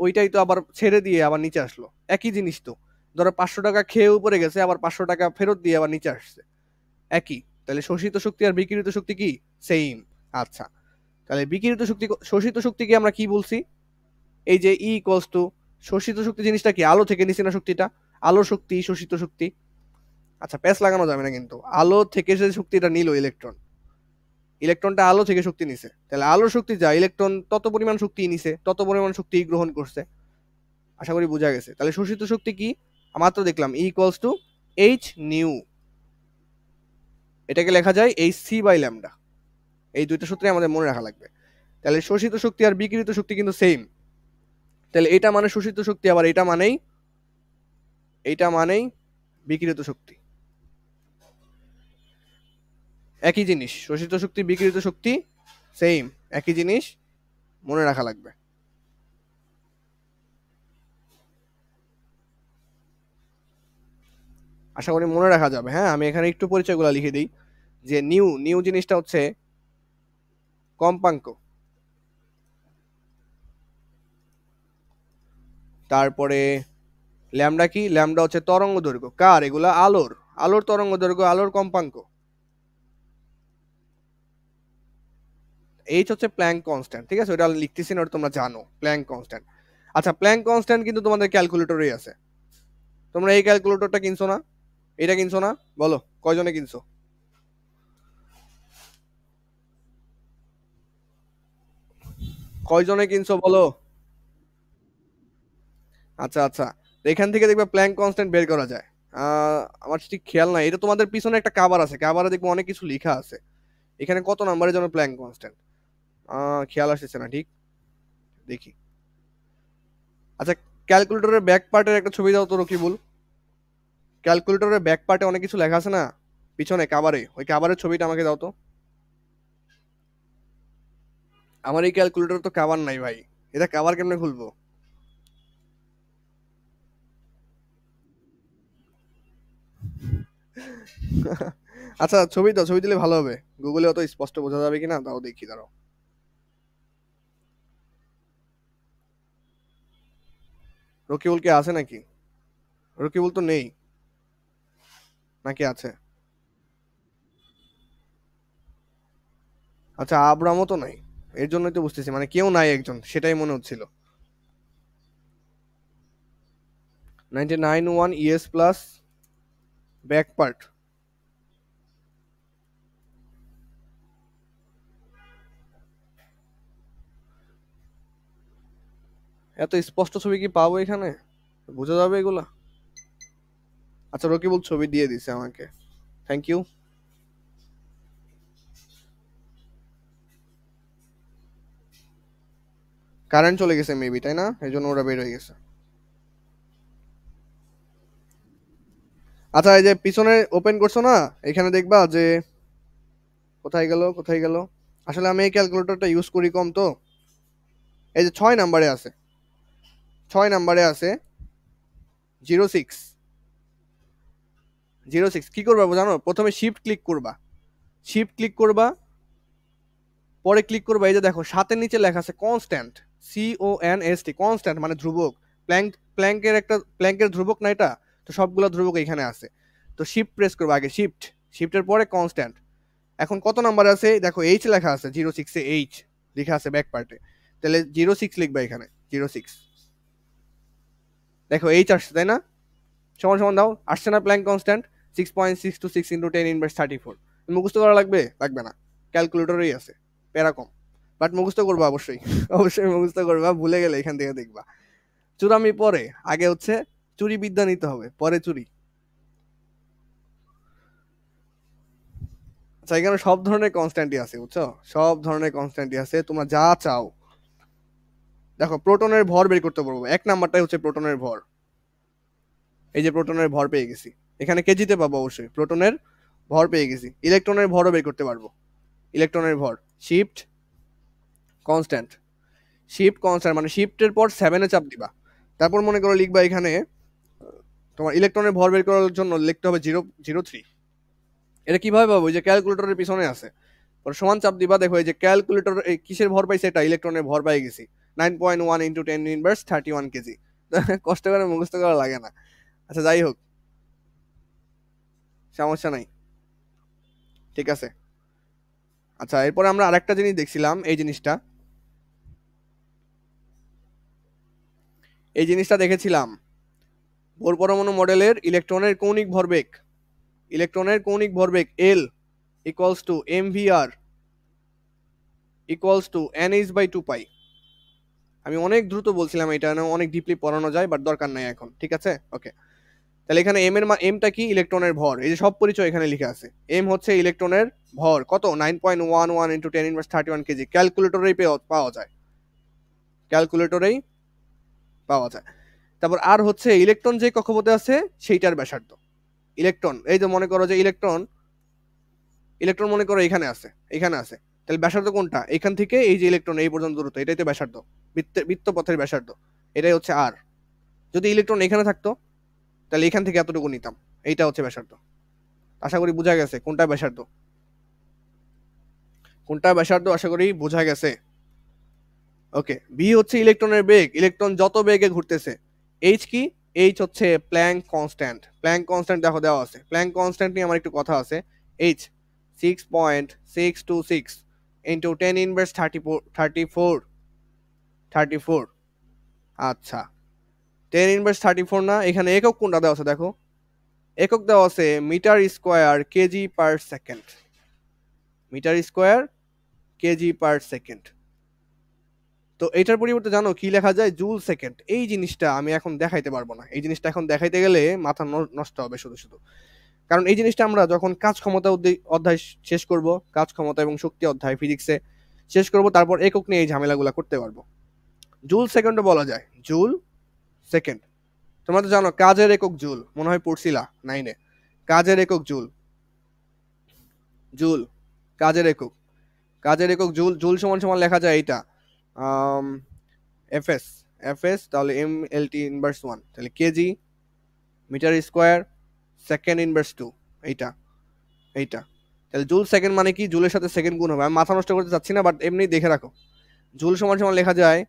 ওইটাই তো আবার ছেড়ে দিয়ে আবার নিচে আসলো, একই জিনিস তো। ধরো 500 টাকা খেয়ে উপরে গেছে, আবার 500 টাকা ফেরত দিয়ে আবার নিচে আসছে, একই। তাহলে শোষিত শক্তি আর বিকিরিত শক্তি কি, সেম। আচ্ছা, তাহলে বিকিরিত শক্তি, শোষিত শক্তিকে আমরা কি বলছি, এই যে ই ইকুয়ালস টু, শোষিত শক্তি জিনিসটা কি, আলো থেকে নিছি না শক্তিটা, আলো শক্তি শোষিত শক্তি। আচ্ছা, প্যাচ লাগানো যাবে না কিন্তু, আলো থেকে যে শক্তিটা নিল ইলেকট্রন, ইলেকট্রনটা আলো থেকে শক্তি নিছে, তাহলে আলোর শক্তি যা, ইলেকট্রন তত পরিমাণ শক্তি নিছে, তত পরিমাণ শক্তি গ্রহণ করছে। আশা করি বোঝা গেছে। তাহলে শোষিত শক্তি কি, মাত্র দেখলাম ই ইকুয়ালস টু এইচ নিউ, এটাকে লেখা যায় এইচ সি বাই ল্যামডা। এই দুইটা সূত্রে আমাদের মনে রাখা লাগবে। তাহলে শোষিত শক্তি আর বিকিরিত শক্তি কিন্তু সেম। তাহলে এটা মানে শোষিত শক্তি, আবার এটা মানেই বিকিরিত শক্তি, একই জিনিস। শোষিত শক্তি বিকিরিত শক্তি সেম, একই জিনিস, মনে রাখা লাগবে। আশা করি মনে রাখা যাবে। হ্যাঁ, আমি এখানে একটু পরিচয়গুলো লিখে দিই, যে নিউ নিউ জিনিসটা হচ্ছে কম্পাঙ্ক, তারপরে ল্যামডা কি, ল্যামডা হচ্ছে তরঙ্গ দৈর্ঘ্য, কার, এগুলা আলোর, আলোর তরঙ্গ দৈর্ঘ্য, আলোর কম্পাঙ্ক। এইচ হচ্ছে প্ল্যাঙ্ক কনস্ট্যান্ট, ঠিক আছে, ওটা লিখতেছি না, ওটা তোমরা জানো প্ল্যাঙ্ক কনস্ট্যান্ট। আচ্ছা, প্ল্যাঙ্ক কনস্ট্যান্ট কিন্তু তোমাদের ক্যালকুলেটরেই আছে। তোমরা এই ক্যালকুলেটরটা কিনছো না, এটা কিনছো না, বলো কয়জনে কিনছো? কয়জনে কিনছো বলো? আচ্ছা আচ্ছা, তো এখান থেকে দেখবে প্ল্যাঙ্ক কনস্ট্যান্ট বের করা যায়। আমার ঠিক খেয়াল নাই, এটা তোমাদের পিছনে একটা কাভার আছে, কাভারে দেখবো অনেক কিছু লেখা আছে, এখানে কত নাম্বারের জন্য প্ল্যাঙ্ক কনস্ট্যান্ট খেয়াল আসতেছে না ঠিক, দেখি। আচ্ছা, ক্যালকুলেটরের ব্যাক পার্টের একটা ছবি দাও তো রকিবুল। ক্যালকুলেটরের ব্যাক পার্টে অনেক কিছু লেখা আছে না, পিছনে কাভারে, ওই কাভারের ছবিটা আমাকে দাও তো। আমার এই ক্যালকুলেটর তো কাভার নাই ভাই, এটা কাভার কেমনে খুলবো? আচ্ছা, ছবি দাও, ছবি দিলে ভালো হবে, গুগলে অত স্পষ্ট বোঝা যাবে কিনা তাও দেখি, দাঁড়াও। রকিবুল কে আছে নাকি? রকিবুল তো নেই। নাকি আছে? আচ্ছা, আব্রামও তো নাই। এর জন্যই তো বুঝতেছি, মানে কেউ নাই একজন, সেটাই মনে হচ্ছিল। 99 ইএস প্লাস ব্যাক পার্ট। এত স্পষ্ট ছবি কি পাবো এখানে? বোঝা যাবে এগুলা? আচ্ছা, রকিবুল ছবি দিয়ে দিছে আমাকে, থ্যাংক ইউ। কারেন্ট চলে গেছে মেবি, তাই না? এই জন্য ওরা বের হয়ে গেছে। আচ্ছা, এই যে পিছনে ওপেন করছো না, এখানে দেখবা যে কোথায় গেল কোথায় গেল। আসলে আমি এই ক্যালকুলেটরটা ইউজ করি কম তো। এই যে 6 নাম্বারে আছে, 6 নাম্বারে আছে 06। 06 কি করবা জানো? প্রথমে শিফট ক্লিক করবা, শিফট ক্লিক করবা, পরে ক্লিক করবা, এই যে দেখো সাতের নিচে লেখা আছে কনস্ট্যান্ট, CONST, কনস্ট্যান্ট মানে ধ্রুবক। প্ল্যাঙ্কের একটা প্ল্যাঙ্কের ধ্রুবক না এটা? তো সবগুলো ধ্রুবক এখানে আছে। তো শিফট প্রেস করবা আগে, শিফট, শিফটের পরে কনস্ট্যান্ট। এখন কত নাম্বার আছে দেখো, এইচ লেখা আছে, 06-এ এইচ লেখা আছে ব্যাক পার্টে। তাহলে 06 লিখবা এখানে, 06। দেখো এইচ আসছে তাই না? সমান সমান দাও, আসছে না প্ল্যাঙ্ক কনস্ট্যান্ট? 6.626 ইন্টু 10^34। মুখস্থ করা লাগবে? লাগবে না, ক্যালকুলেটরেই আছে, প্যারা কম। বাট মুখস্থ করবা অবশ্যই, অবশ্যই মুখস্থ করবা, ভুলে গেলে এখান থেকে দেখবা। চুরামি পরে, আগে হচ্ছে চুরি বিদ্যা নিতে হবে, পরে চুরি। আচ্ছা, এখানে সব ধরনের কনস্ট্যান্টই আছে বুঝছো, সব ধরনের কনস্ট্যান্টই আছে, তোমরা যা চাও। দেখো প্রোটনের ভর বের করতে পারবো, 1 নাম্বারটাই হচ্ছে প্রোটনের ভর। এই যে প্রোটনের ভর পেয়ে গেছি, এখানে কেজিতে পাবো অবশ্যই, প্রোটনের ভর পেয়ে গেছি। ইলেকট্রনের ভরও বের করতে পারবো, ইলেকট্রনের ভর। শিফট কনস্ট্যান্ট, শিফট কনস্ট্যান্ট মানে শিফটের পর 7-এ চাপ দিবা, তারপর মনে করো লিখবা এখানে তোমার ইলেকট্রনের ভর বের করার জন্য লিখতে হবে 003। এটা কিভাবে পাবো? ওই যে ক্যালকুলেটরের পিছনে আছে, পরে সমান চাপ দিবা, দেখো এই যে ক্যালকুলেটর এই কিসের ভর পাইছে, এটা ইলেকট্রনের ভর পাই গেছি, 9.1 ইন্টু 10^31 কেজি। কষ্ট করে মুখস্থ করা লাগে না। আচ্ছা যাই হোক, সমস্যা নাই, ঠিক আছে। আচ্ছা, এরপরে আমরা আরেকটা জিনিস দেখছিলাম, এই জিনিসটা, এই জিনিসটা দেখেছিলাম বোর পরমাণু মডেলের ইলেকট্রনের কৌণিক ভরবেগ, ইলেকট্রনের কৌণিক ভরবেগ L equals to mvr equals to nh/2 pi. আমি অনেক দ্রুত বলছিলাম, এটা অনেক ডিপলি পড়ানো যায়, বাট দরকার নাই এখন, ঠিক আছে ওকে। তাহলে এখানে এমটা কি? ইলেকট্রনের ভর। এই যে সব পরিচয় এখানে লিখে আছে। এম হচ্ছে ইলেকট্রনের ভর, কত? 9.11 ইন্টু 10^31 কেজি। ক্যালকুলেটরেই পাওয়া যায়, ক্যালকুলেটরেই পাওয়া যায়। তারপর আর হচ্ছে ইলেকট্রন যে কক্ষপথে আছে সেইটার ব্যাসার্ধ। ইলেকট্রন, এই যে মনে করো যে ইলেকট্রন, ইলেকট্রন মনে করো এখানে আছে, এখানে আছে, তাহলে ব্যাসার্ধ কোনটা? এখান থেকে এই যে ইলেকট্রন এই পর্যন্ত দূরত্ব, এটাই তো ব্যাসার্ধ, বৃত্তপথের ব্যাসার্ধ, এটাই হচ্ছে আর। যদি ইলেকট্রন এখানে থাকতো তাহলে এখান থেকে এতটুকু নিতাম, এইটা হচ্ছে ব্যাসার্ধ। আশা করি বোঝা গেছে কোনটা ব্যাসার্ধ, কোনটা ব্যাসার্ধ, আশা করি বোঝা গেছে। ওকে, বি হচ্ছে ইলেকট্রনের বেগ, ইলেকট্রন যত বেগে ঘুরতেছে। এইচ কি? এইচ হচ্ছে প্ল্যাঙ্ক কনস্ট্যান্ট, প্ল্যাঙ্ক কনস্ট্যান্ট দেখো দেওয়া আছে, প্ল্যাঙ্ক কনস্ট্যান্ট নিয়ে আমার একটু কথা আছে। H 6.626 into 10^34। আচ্ছা, 10^34 না, এখানে একক কোনটা দেওয়া আছে দেখো, একক দেওয়া আছে metre square KG per second, metre square KG per second. তো এটার পরিবর্তে জানো কি লেখা যায়? Joule second. এই জিনিসটা আমি এখন দেখাইতে পারবো না, এই জিনিসটা এখন দেখাইতে গেলে মাথা নষ্ট হবে শুধু শুধু। কারণ এই জিনিসটা আমরা যখন কাজ ক্ষমতা অধ্যায় শেষ করব, কাজ ক্ষমতা এবং শক্তি অধ্যায় ফিজিক্সে শেষ করব, তারপর একক নিয়ে এই ঝামেলাগুলো করতে পারবো। জুল সেকেন্ডও বলা যায়, জুল সেকেন্ড। তোমরা তো জানো কাজের একক জুল, মনে হয় পড়ছিলা 9-এ। কাজের একক জুল, জুল কাজের একক, কাজের একক জুল। জুল সমান সমান লেখা যায় এইটা, এফএস, এফএস তাহলে mLT−1, তাহলে KG metre square second inverse 2, এইটা, এইটা। তাহলে জুল সেকেন্ড মানে কি? জুলের সাথে সেকেন্ড গুণ হবে। আমি মাথা নষ্ট করতে চাচ্ছি না, বাট এমনি দেখে রাখো। জুল সমান সমান লেখা যায়,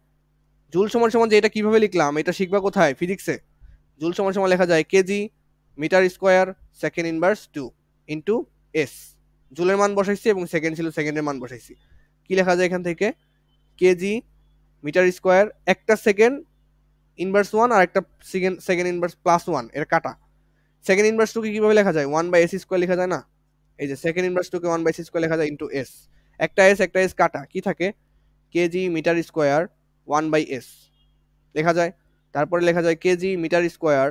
জুল সমান সমান যে এটা কিভাবে লিখলাম এটা শিখবা কোথায়? ফিজিক্সে। জুল সমান সমান লেখা যায় kg metre square second inverse 2 into S. জুলের মান বসাইছি এবং সেকেন্ড ছিল, সেকেন্ডের মান বসাইছি। কি লেখা যায় এখান থেকে? কেজি মিটার স্কোয়ার, একটা সেকেন্ড ইনভার্স 1 আর একটা সেকেন্ড সেকেন্ড ইনভার্স প্লাস 1 এর কাটা। সেকেন্ড ইনভার্স 2 কে কিভাবে লেখা যায়? 1 বাই এস স্কোয়ার লেখা যায় না? এই যে সেকেন্ড ইনভার্স 2 কে 1 বাই এস স্কোয়ার লেখা যায় ইনটু এস। একটা এস কাটা কি থাকে? KG metre square 1 by S লেখা যায়। তারপরে লেখা যায় কেজি মিটার স্কোয়ার,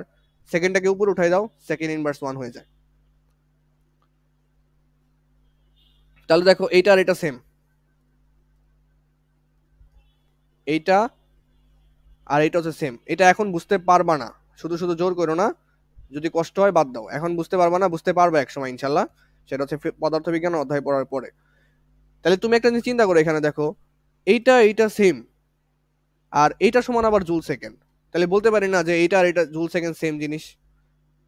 সেকেন্ডটাকে উপরে উঠাই দাও, সেকেন্ড ইনভার্স 1 হয়ে যায়। তাহলে দেখো এইটা আর এটা সেম, এইটা আর এটা হচ্ছে সেম। এটা এখন বুঝতে পারবা না, শুধু শুধু জোর করো না, যদি কষ্ট হয় বাদ দাও। এখন বুঝতে পারবা না, বুঝতে পারবে এক সময় ইনশাল্লাহ, সেটা হচ্ছে পদার্থবিজ্ঞান অধ্যায় পড়ার পরে। তাহলে তুমি একটা জিনিস চিন্তা করো, এখানে দেখো এইটা সেম, আর এইটা সমান আবার জুল সেকেন্ড। তাহলে বলতে পারি না যে এইটা আর এটা জুল সেকেন্ড সেম জিনিস?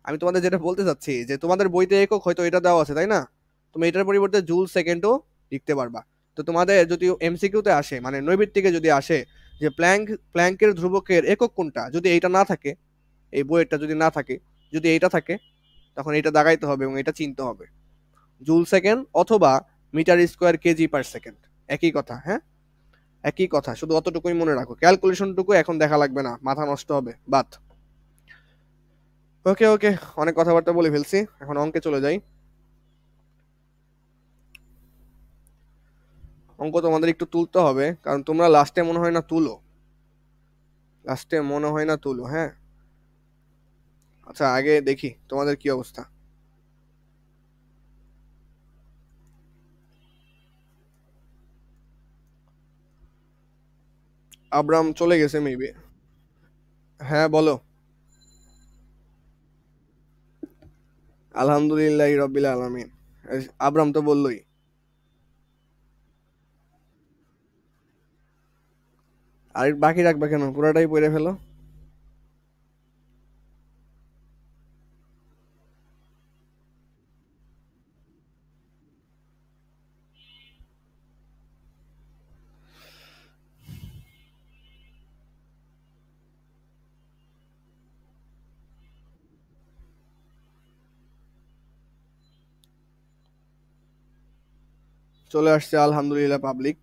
আমি তোমাদের যেটা বলতে চাচ্ছি যে তোমাদের বইতে একক হয়তো এটা দেওয়া আছে তাই না, তুমি এটার পরিবর্তে জুল সেকেন্ডও লিখতে পারবা। তো তোমাদের যদি এমসিকিউতে আসে, মানে নৈবিত্তিকে যদি আসে যে প্ল্যাঙ্কের ধ্রুবকের একক কোনটা, যদি এইটা না থাকে, এই বইয়েরটা যদি না থাকে, যদি এইটা থাকে, তখন এটা দাগাইতে হবে এবং এটা চিনতে হবে, জুল সেকেন্ড অথবা metre square KG per second, একই কথা। হ্যাঁ, একই কথা, শুধু অতটুকুই মনে রাখো, ক্যালকুলেশনটুকু এখন দেখা লাগবে না, মাথা নষ্ট হবে বাদ। ওকে ওকে, অনেক কথাবার্তা বলে ফেলছি, এখন অঙ্কে চলে যাই। অঙ্ক তোমাদের একটু তুলতে হবে, কারণ তোমরা লাস্টে মনে হয় না তুলো, লাস্টে মনে হয় না তুলো। হ্যাঁ, আচ্ছা আগে দেখি তোমাদের কি অবস্থা। আব্রাম চলে গেছে মেবি। হ্যাঁ বলো। আলহামদুলিল্লাহ রব্বিল আলামিন। আব্রাম তো বললোই। আর বাকি রাখবে কেন, পুরাটাই পড়ে ফেলো। চলে আসছে আলহামদুলিল্লাহ পাবলিক।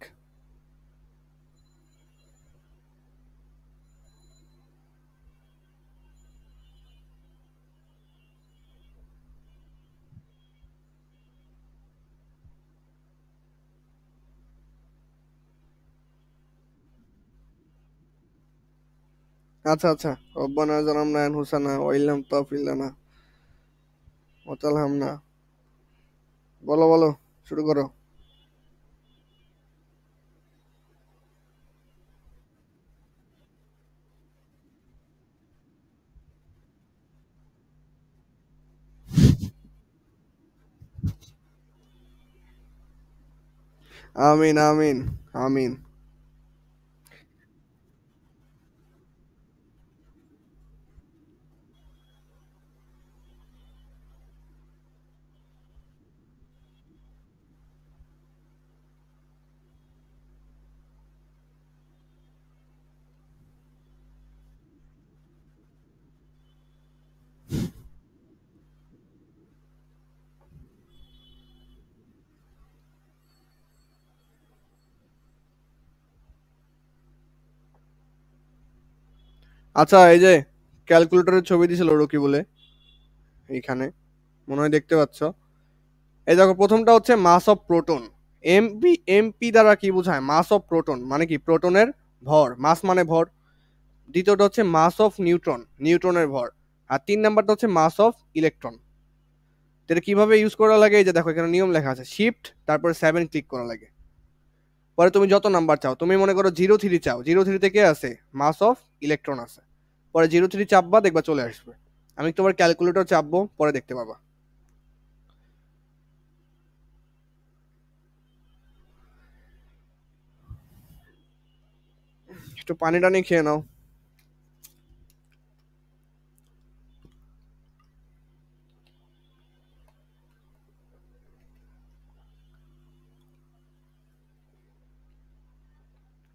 আচ্ছা আচ্ছা, রব্বানা জালামনা আনফুসানা ওয়া ইল্লাম তাগফির লানা ওয়া তারহামনা। বলো বলো, শুরু করো। আমিন আমিন আমিন। আচ্ছা এই যে ক্যালকুলেটরের ছবি দিছিল রকি বলে, এইখানে মনে হয় দেখতে পাচ্ছ। এই দেখো প্রথমটা হচ্ছে মাস অফ প্রোটন। এমপি এমপি দ্বারা কি বোঝায়? মাস অফ প্রোটন মানে কি? প্রোটনের ভর, মাস মানে ভর। দ্বিতীয়টা হচ্ছে মাস অফ নিউট্রন, নিউট্রনের ভর। আর 3 নাম্বারটা হচ্ছে মাস অফ ইলেকট্রন। এটা কিভাবে ইউজ করা লাগে? এই যে দেখো এখানে নিয়ম লেখা আছে, শিফট তারপরে 7 ক্লিক করা লাগে। পরে তুমি যত নাম্বার চাও, তুমি মনে করো 03 চাও, 03 কে আছে? মাস অফ ইলেকট্রন আছে। পরে 03 চাপবা, দেখবা চলে আসবে। আমি তোমার ক্যালকুলেটর চাপবো, পরে দেখতে পাবা। একটু পানি টানি খেয়ে নাও।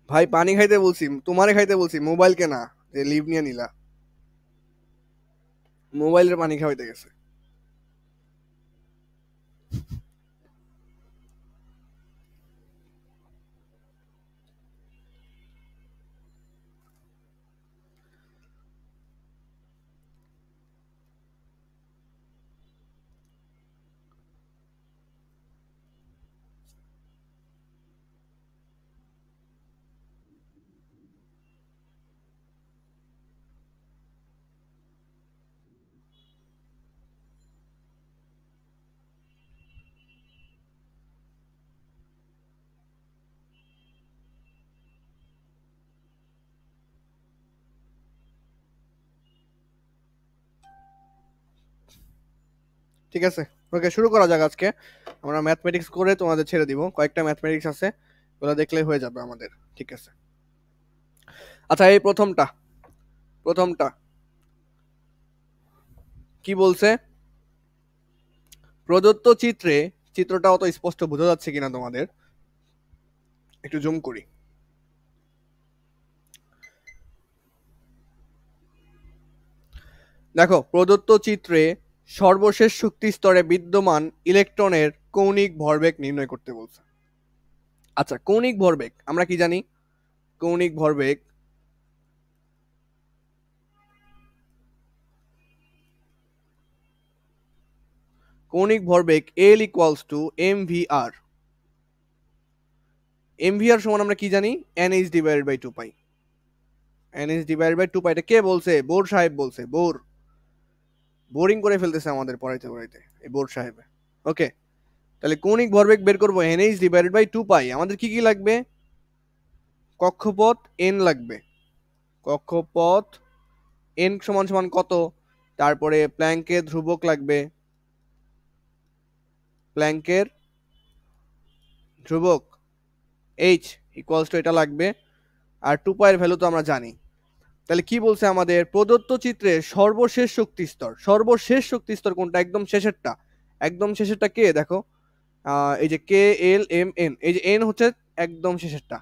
ভাই পানি খাইতে বলছি, তোমারে খাইতে বলছি, মোবাইল কে না, যে লিভ নিয়ে নিলা। মোবাইলের পানি খাওয়াইতে গেছে। ঠিক আছে, ওকে, শুরু করা যাক আজকে। আমরা ম্যাথমেটিক্স করে তোমাদের ছেড়ে দিব, কয়েকটা ম্যাথমেটিক্স আছে, ওগুলো দেখলেই হয়ে যাবে আমাদের। ঠিক আছে, আচ্ছা এই প্রথমটা, প্রথমটা কি বলছে? প্রদত্ত চিত্রে, চিত্রটা অত স্পষ্ট বোঝা যাচ্ছে কিনা তোমাদের, একটু জুম করি। দেখো, প্রদত্ত চিত্রে সর্বশেষ শক্তি স্তরে বিদ্যমান ইলেকট্রনের কৌণিক ভরবেগ নির্ণয় করতে বলছে। আচ্ছা, কৌণিক ভরবেগ আমরা কি জানি? কৌণিক ভরবেগ কৌণিক ভরবেগ L equals to mvr। mvr সমান আমরা কি জানি? nh divided by 2 pi. nh divided by 2 pi, এটা কে বলছে? বোর সাহেব বলছে। বোর বোরিং করে ফেলতেছে আমাদের পড়াইতে পড়াইতে এই বোর সাহেব। ওকে, তাহলে কৌণিক ভরবেগ বের করবো nh ডিভাইডেড বাই 2 পাই। আমাদের কি কি লাগবে? কক্ষপথ n লাগবে। কক্ষপথ n সমান সমান কত? তারপরে প্ল্যাঙ্কের ধ্রুবক লাগবে, প্ল্যাঙ্কের ধ্রুবক h ইকুয়ালস টু এটা লাগবে, আর 2 পাই এর ভ্যালু তো আমরা জানি। তাহলে কি বলছে আমাদের? প্রদত্ত চিত্রে সর্বশেষ শক্তি স্তর, সর্বশেষ শক্তি স্তর কোনটা? একদম শেষেরটা। একদম শেষেরটা কে? দেখো, এই যে কে এল এম এন, এই যে এন হচ্ছে একদম শেষেরটা।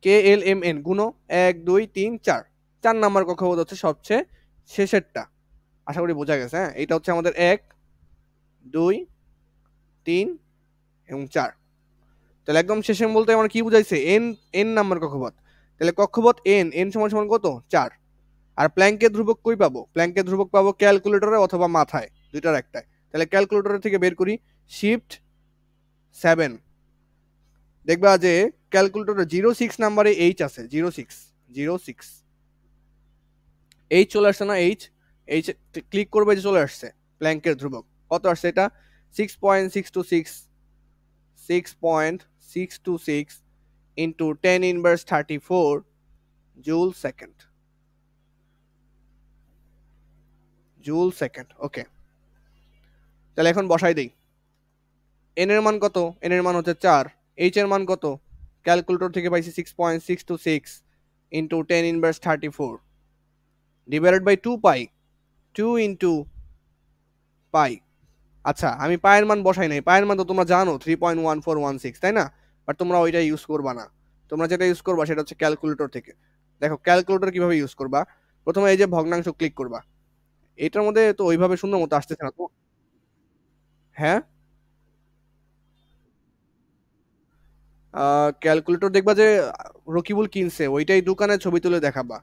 কে এল এম এন গুণ 1 2 3 4, 4 নাম্বার কক্ষপথ হচ্ছে সবচেয়ে শেষেরটা। আশা করি বোঝা গেছে। হ্যাঁ, এটা হচ্ছে আমাদের 1 2 3 এবং 4। তাহলে একদম শেষে বলতে আমরা কি বুঝাইছে? এন, এন নাম্বার কক্ষপথ। তাহলে কক্ষপথ এন, এন সমান সমান কত? 4। আর প্ল্যাঙ্কের ধ্রুবক কই পাবো? প্ল্যাঙ্কের ধ্রুবক পাবো ক্যালকুলেটরে অথবা মাথায়, দুইটার একটাই। তাহলে ক্যালকুলেটর থেকে বের করি, শিফট 7। দেখবা যে ক্যালকুলেটরে 06 নাম্বারে এইচ আছে, 06 06 এইচ চলে আসছে না? এইচ, এইচ ক্লিক করবে যে চলে আসছে প্ল্যাঙ্কের ধ্রুবক। কত আসছে এটা? 6.626, 6.626 into 10 inverse 34 joule second, joule second. Okay, তাহলে এখন বসাই দেই। এন এর মান কত? এন এর মান হচ্ছে 4। এইচ এর মান কত? ক্যালকুলেটর থেকে পাইছি 6.626 into 10 inverse 34 divided by 2 pi, 2 into pi. আচ্ছা, আমি পায়ের মান বসাই নাই, পায়ের মান তো তোমরা জানো 3.1416, তাই না? বাট তোমরা ওইটা ইউজ করবা না, তোমরা যেটা ইউজ করবা সেটা হচ্ছে ক্যালকুলেটর থেকে। দেখো ক্যালকুলেটর কিভাবে ইউজ করবা, প্রথমে এই যে ভগ্নাংশ ক্লিক করবা। এটার মধ্যে তো ওইভাবে সুন্দর মতো আসতেছে না তো। হ্যাঁ, ক্যালকুলেটর দেখবা যে রকিবুল কিনছে, ওইটাই দোকানে ছবি তুলে দেখাবা।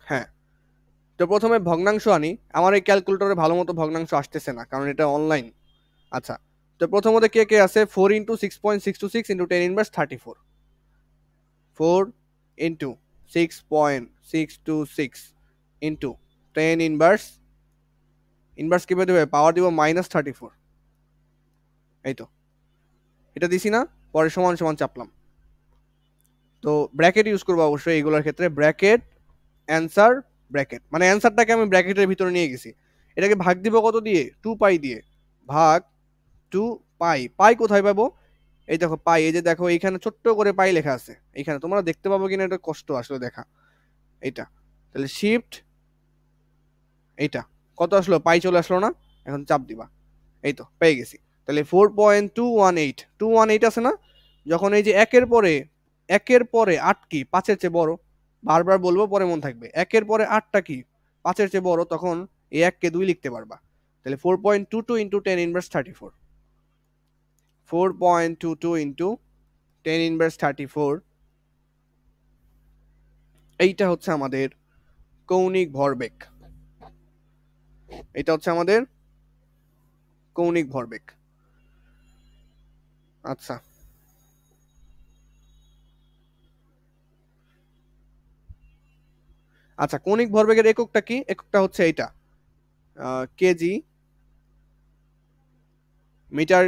হ্যাঁ, তো প্রথমে ভগ্নাংশ আনি। আমার এই ক্যালকুলেটরে ভালো মতো ভগ্নাংশ আসতেছে না, কারণ এটা অনলাইন। আচ্ছা, তো প্রথমত কে কে আছে? 4 into 6.626 into 10 inverse 34, 4 into 6.626 into 10 inverse, inverse কিভাবে দেবে? পাওয়ার দিব -34। এই তো, এটা দিছি না? পরে সমান সমান চাপলাম। তো ব্র্যাকেট ইউজ করবো অবশ্যই এইগুলোর ক্ষেত্রে, ব্র্যাকেট অ্যান্সার, ব্র্যাকেট মানে অ্যান্সারটাকে আমি ব্র্যাকেটের ভিতরে নিয়ে গেছি। এটাকে ভাগ দিব কত দিয়ে? 2 পাই দিয়ে। ভাগ 2 পাই। পাই কোথায় পাবো? এই দেখো পাই, এই যে দেখো এইখানে ছোট্ট করে পাই লেখা আছে, এইখানে তোমরা দেখতে পাবো কিনা এটা কষ্ট আসলে দেখা। এইটা, তাহলে শিফট এইটা, কত আসলো? পাই চলে আসলো না? এখন চাপ দিবা, এই তো পেয়ে গেছি। তাহলে 4.218 আছে না? যখন এই যে একের পরে 8 কি 5-এর চেয়ে বড়, বারবার বলবো পরে মন থাকবে। একের পরে 8টা কি 5-এর চেয়ে বড়, তখন এই 1 কে 2 লিখতে পারবা। তাহলে 4.22 ইন্টু 10 ইনভার্স 34, 4.22 ইন্টু 10 ইনভার্স 34, এইটা হচ্ছে আমাদের কৌণিক ভরবেগ। এটা হচ্ছে আমাদের কৌণিক ভরবেগ। আচ্ছা, আচ্ছা, কৌণিক ভরবেগের এককটা কি? এককটা হচ্ছে এইটা, KG metre,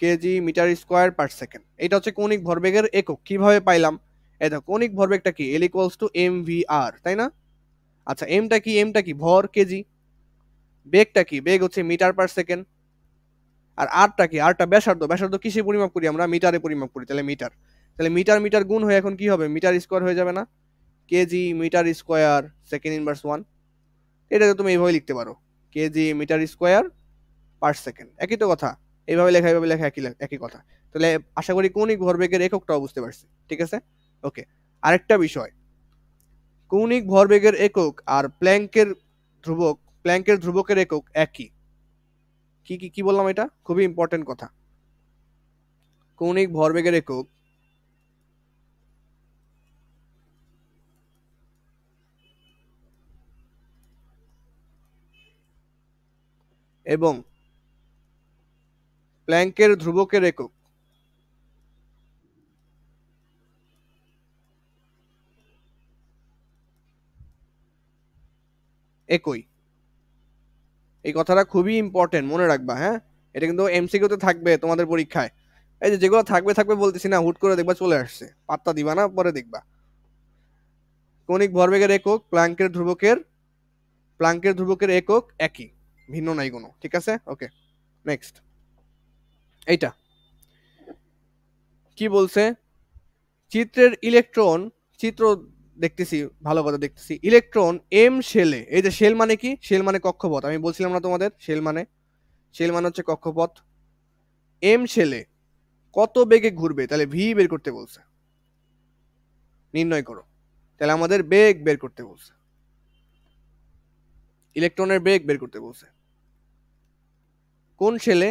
KG metre square per second. এটা হচ্ছে কৌণিক ভরবেগের একক। কিভাবে পাইলাম? এই দেখো, কৌণিক ভরবেগটা কি? এল ইকুয়ালস টু এম ভি আর, তাই না? আচ্ছা, এমটা কি? এমটা কি? ভর, কেজি। বেগটা কি? বেগ হচ্ছে মিটার পার সেকেন্ড। আর আরটা কি? আরটা ব্যাসার্ধ। ব্যাসার্ধ কিসে পরিমাপ করি আমরা? মিটারে পরিমাপ করি, তাহলে মিটার। তাহলে মিটার মিটার গুণ হয়ে এখন কি হবে? মিটার স্কোয়ার হয়ে যাবে না? KG metre square second inverse 1। এটাকে তুমি এইভাবে লিখতে পারো, KG metre square per second. একই তো কথা। এইভাবে লেখা এইভাবে লেখা একই একই কথা। তাহলে আশা করি কৌণিক ভরবেগের এককটাও বুঝতে পারছি। ঠিক আছে, ওকে। আরেকটা বিষয়, কৌণিক ভরবেগের একক আর প্ল্যাঙ্কের ধ্রুবকের একক একই। কি কি কি বললাম? এটা খুবই ইম্পর্টেন্ট কথা। কৌণিক ভরবেগের একক এবং প্ল্যাঙ্কের ধ্রুবকের একক একই। এই কথাটা খুবই ইম্পর্টেন্ট, মনে রাখবা, হ্যাঁ? এটা কিন্তু এমসিকিউতে থাকবে তোমাদের পরীক্ষায়। এই যে যেগুলো থাকবে থাকবে বলতেছি না, হুট করে দেখবা চলে আসছে, পাত্তা দিবা না, পরে দেখবা। কৌণিক ভরবেগের একক প্ল্যাঙ্কের ধ্রুবকের একক একই, ভিন্ন নাই কোনো। ঠিক আছে, ওকে। নেক্সট, এইটা কি বলছে? চিত্রের ইলেকট্রন, চিত্র দেখতেছি, ভালো কথা দেখতেছি। ইলেকট্রন এম শেলে, এই যে শেল মানে কি? শেল মানে কক্ষপথ। আমি বলছিলাম না তোমাদের, শেল মানে হচ্ছে কক্ষপথ। এম শেলে কত বেগে ঘুরবে? তাহলে ভি বের করতে বলছে, নির্ণয় করো। তাহলে আমাদের বেগ বের করতে বলছে, ইলেকট্রনের বেগ বের করতে বলছে। কোন শেলে?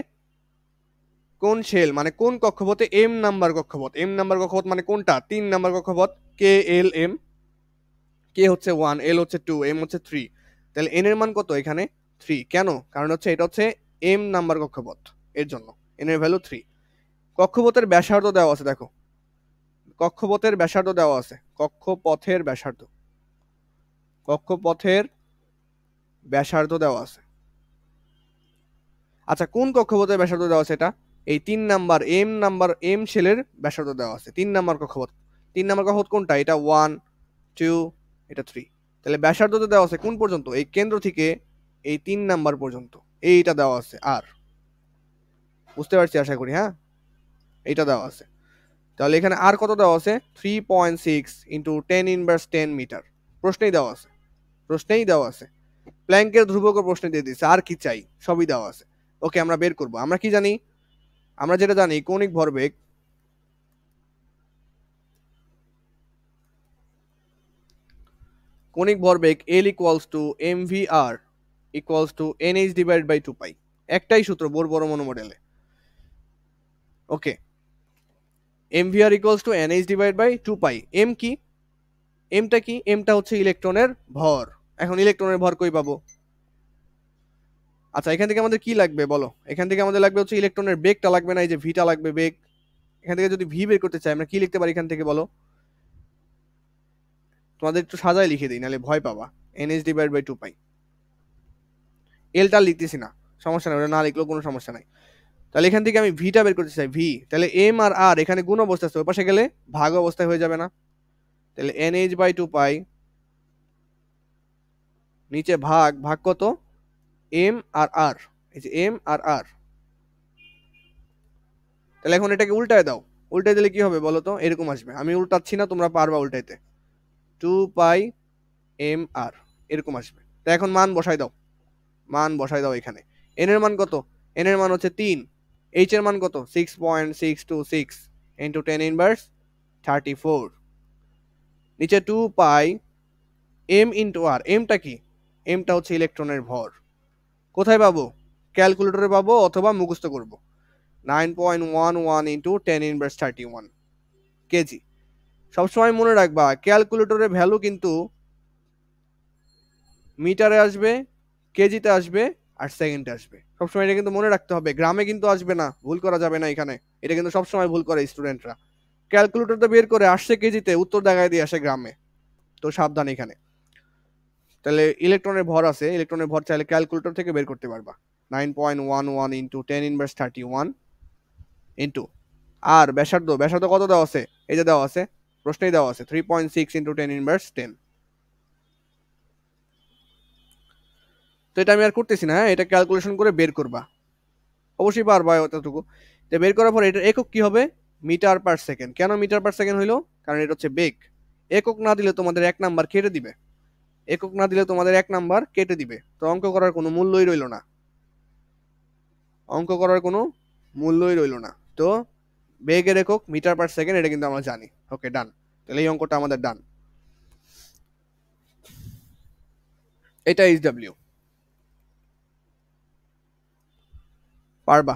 কোন শেল মানে কোন কক্ষপথে? এম নাম্বার কক্ষপথ। এম নাম্বার কক্ষপথ মানে কোনটা? 3 নাম্বার কক্ষপথ। কে এল এম, কে হচ্ছে 1, এল হচ্ছে 2, এম হচ্ছে 3। তাহলে এন এর মান কত এখানে? 3। কেন? কারণ হচ্ছে এটা হচ্ছে এম নাম্বার কক্ষপথ, এর জন্য এন এর ভ্যালু 3। কক্ষপথের ব্যাসার্ধ দেওয়া আছে, দেখো, কক্ষপথের ব্যাসার্ধ দেওয়া আছে, কক্ষপথের ব্যাসার্ধ দেওয়া আছে। আচ্ছা, কোন কক্ষপথের ব্যাসার্ধ দেওয়া আছে? এটা এই 3 নাম্বার এম শেলের ব্যাসার্ধ দেওয়া আছে, 3 নাম্বার কক্ষপথ। 3 নাম্বার কক্ষপথ কোনটা? এটা 1, 2, এটা 3। তাহলে ব্যাসার্ধ তো দেওয়া আছে কোন পর্যন্ত? এই কেন্দ্র থেকে এই 3 নাম্বার পর্যন্ত, এইটা দেওয়া আছে আর। বুঝতে পারছি আশা করি, হ্যাঁ? এইটা দেওয়া আছে। তাহলে এখানে আর কত দেওয়া আছে? 3.6 ইন্টু 10 ইনভার্স 10 মিটার। প্রশ্নেই দেওয়া আছে। প্ল্যাঙ্কের ধ্রুবক প্রশ্নে দিয়ে দিচ্ছে, আর কি চাই? সবই দেওয়া আছে। ওকে, আমরা বের করব। আমরা কি জানি? আমরা যেটা জানি, কৌণিক ভরবেগ L equals to M V R equals to N H divide by 2 pi. একটাই সূত্র বোর বড় মনোমডেলে। Okay, M V R equals to N H divide by 2 pi. M কি? এমটা কি? এমটা হচ্ছে ইলেকট্রনের ভর। এখন ইলেকট্রনের ভর কই পাবো? আচ্ছা, এখান থেকে আমাদের কি লাগবে বলো? এখান থেকে আমাদের লাগবে হচ্ছে ইলেকট্রনের বেগটা লাগবে না? এই যে ভিটা লাগবে, বেগ। এখান থেকে যদি ভি বের করতে চাই, আমরা কি লিখতে পারি এখান থেকে বলো? তোমাদের একটু সাজায় লিখে দিই, নাহলে ভয় পাবা। এন এইচ ডিভাইড বাই 2 পাই। এলটা লিখতেছি না, সমস্যা নাই, ওটা না লিখলেও কোনো সমস্যা নাই। তাহলে এখান থেকে আমি ভিটা বের করতে চাই, ভি। তাহলে এম আর আর এখানে গুণ অবস্থা আছে, ওই পাশে গেলে ভাগ অবস্থায় হয়ে যাবে না? তাহলে এন এইচ বাই 2 পাই, নিচে ভাগ, ভাগ কত? এম আর আর, এই যে এম আর আর। তাহলে এখন এটাকে উল্টায় দাও। উল্টায় দিলে কি হবে বলো তো? এরকম আসবে। আমি উল্টাচ্ছি না, তোমরা পারবা উল্টাইতে। 2 পাই এম আর, এরকম আসবে। তা এখন মান বসাই দাও এখানে। এন এর মান কত? এন এর মান হচ্ছে 3। এইচ এর মান কত? 6.626 ইন্টু 10 ইনভার্স 34। নিচে 2 পাই এম ইন্টু আর। এমটা কি? এমটা হচ্ছে ইলেকট্রনের ভর। কোথায় পাবো? ক্যালকুলেটরে পাবো অথবা মুখস্থ করব। 9.11 ইন্টু 10⁻31 কেজি। সবসময় মনে রাখবা ক্যালকুলেটরের ভ্যালু কিন্তু মিটারে আসবে, কেজিতে আসবে, আর সেকেন্ডে আসবে। সবসময় এটা কিন্তু মনে রাখতে হবে। গ্রামে কিন্তু আসবে না, ভুল করা যাবে না এখানে। এটা কিন্তু সবসময় ভুল করে স্টুডেন্টরা। ক্যালকুলেটরটা বের করে আসছে কেজিতে, উত্তর দেখায় দিয়ে আসে গ্রামে। তো সাবধান এখানে। তাহলে ইলেকট্রনের ভর আছে, ইলেকট্রনের ভর চাইলে ক্যালকুলেটর থেকে বের করতে পারবা। 9.11 ইন্টু 10⁻31 ইন্টু আর ব্যাসার্ধ, ব্যাসার্ধ কত দেওয়া আছে? এই যে দেওয়া আছে, প্রশ্নেই দেওয়া আছে 3.6 ইন্টু 10⁻10। তো এটা আমি আর করতেছি না, হ্যাঁ, এটা ক্যালকুলেশন করে বের করবা, অবশ্যই পারবা এতটুকু। তো বের করার পর এটার একক কি হবে? Metre per second. কেন মিটার পার সেকেন্ড হইলো? কারণ এটা হচ্ছে বেগ। একক না দিলে তোমাদের 1 নাম্বার কেটে দিবে। একক না দিলে তোমাদের 1 নাম্বার কেটে দিবে। তো অঙ্ক করার কোনো মূল্যই রইল না, অঙ্ক করার কোনো মূল্যই রইল না। তো বেগের একক মিটার পার সেকেন্ড, এটা কিন্তু আমরা জানি। ওকে, ডান। তাহলে এই অঙ্কটা আমাদের ডান। এটা এইচডব্লিউ। পারবা?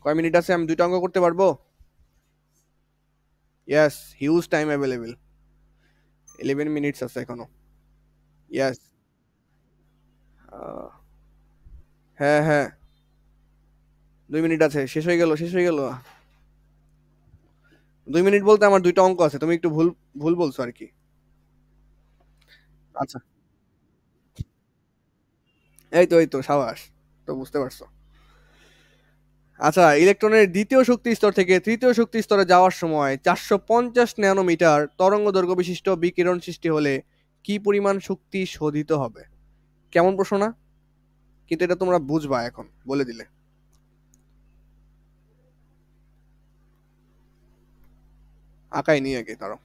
কয় মিনিট আছে? আমি 2টা অঙ্ক করতে পারবো। Yes, huge time available. 11 minutes আছে এখনো। ইয়েস। হ্যাঁ হ্যাঁ, 2 মিনিট আছে। শেষ হয়ে গেল, শেষ হয়ে গেল। 2 মিনিট বলতে আমার 2টা অঙ্ক আছে, তুমি একটু ভুল ভুল বলছো আর কি। আচ্ছা, এই তো সাবাস। তো বুঝতে পারছো। আচ্ছা, ইলেকট্রনের দ্বিতীয় শক্তি স্তর থেকে তৃতীয় শক্তি স্তরে যাওয়ার সময় 450 ন্যানোমিটার তরঙ্গ দৈর্ঘ্য বিশিষ্ট বিকিরণ সৃষ্টি হলে কি পরিমাণ শক্তি শোধিত হবে? কেমন প্রশ্ন না? কিন্তু এটা তোমরা বুঝবা এখন বলে দিলে। আঁকাই নিয়ে আগে তারও।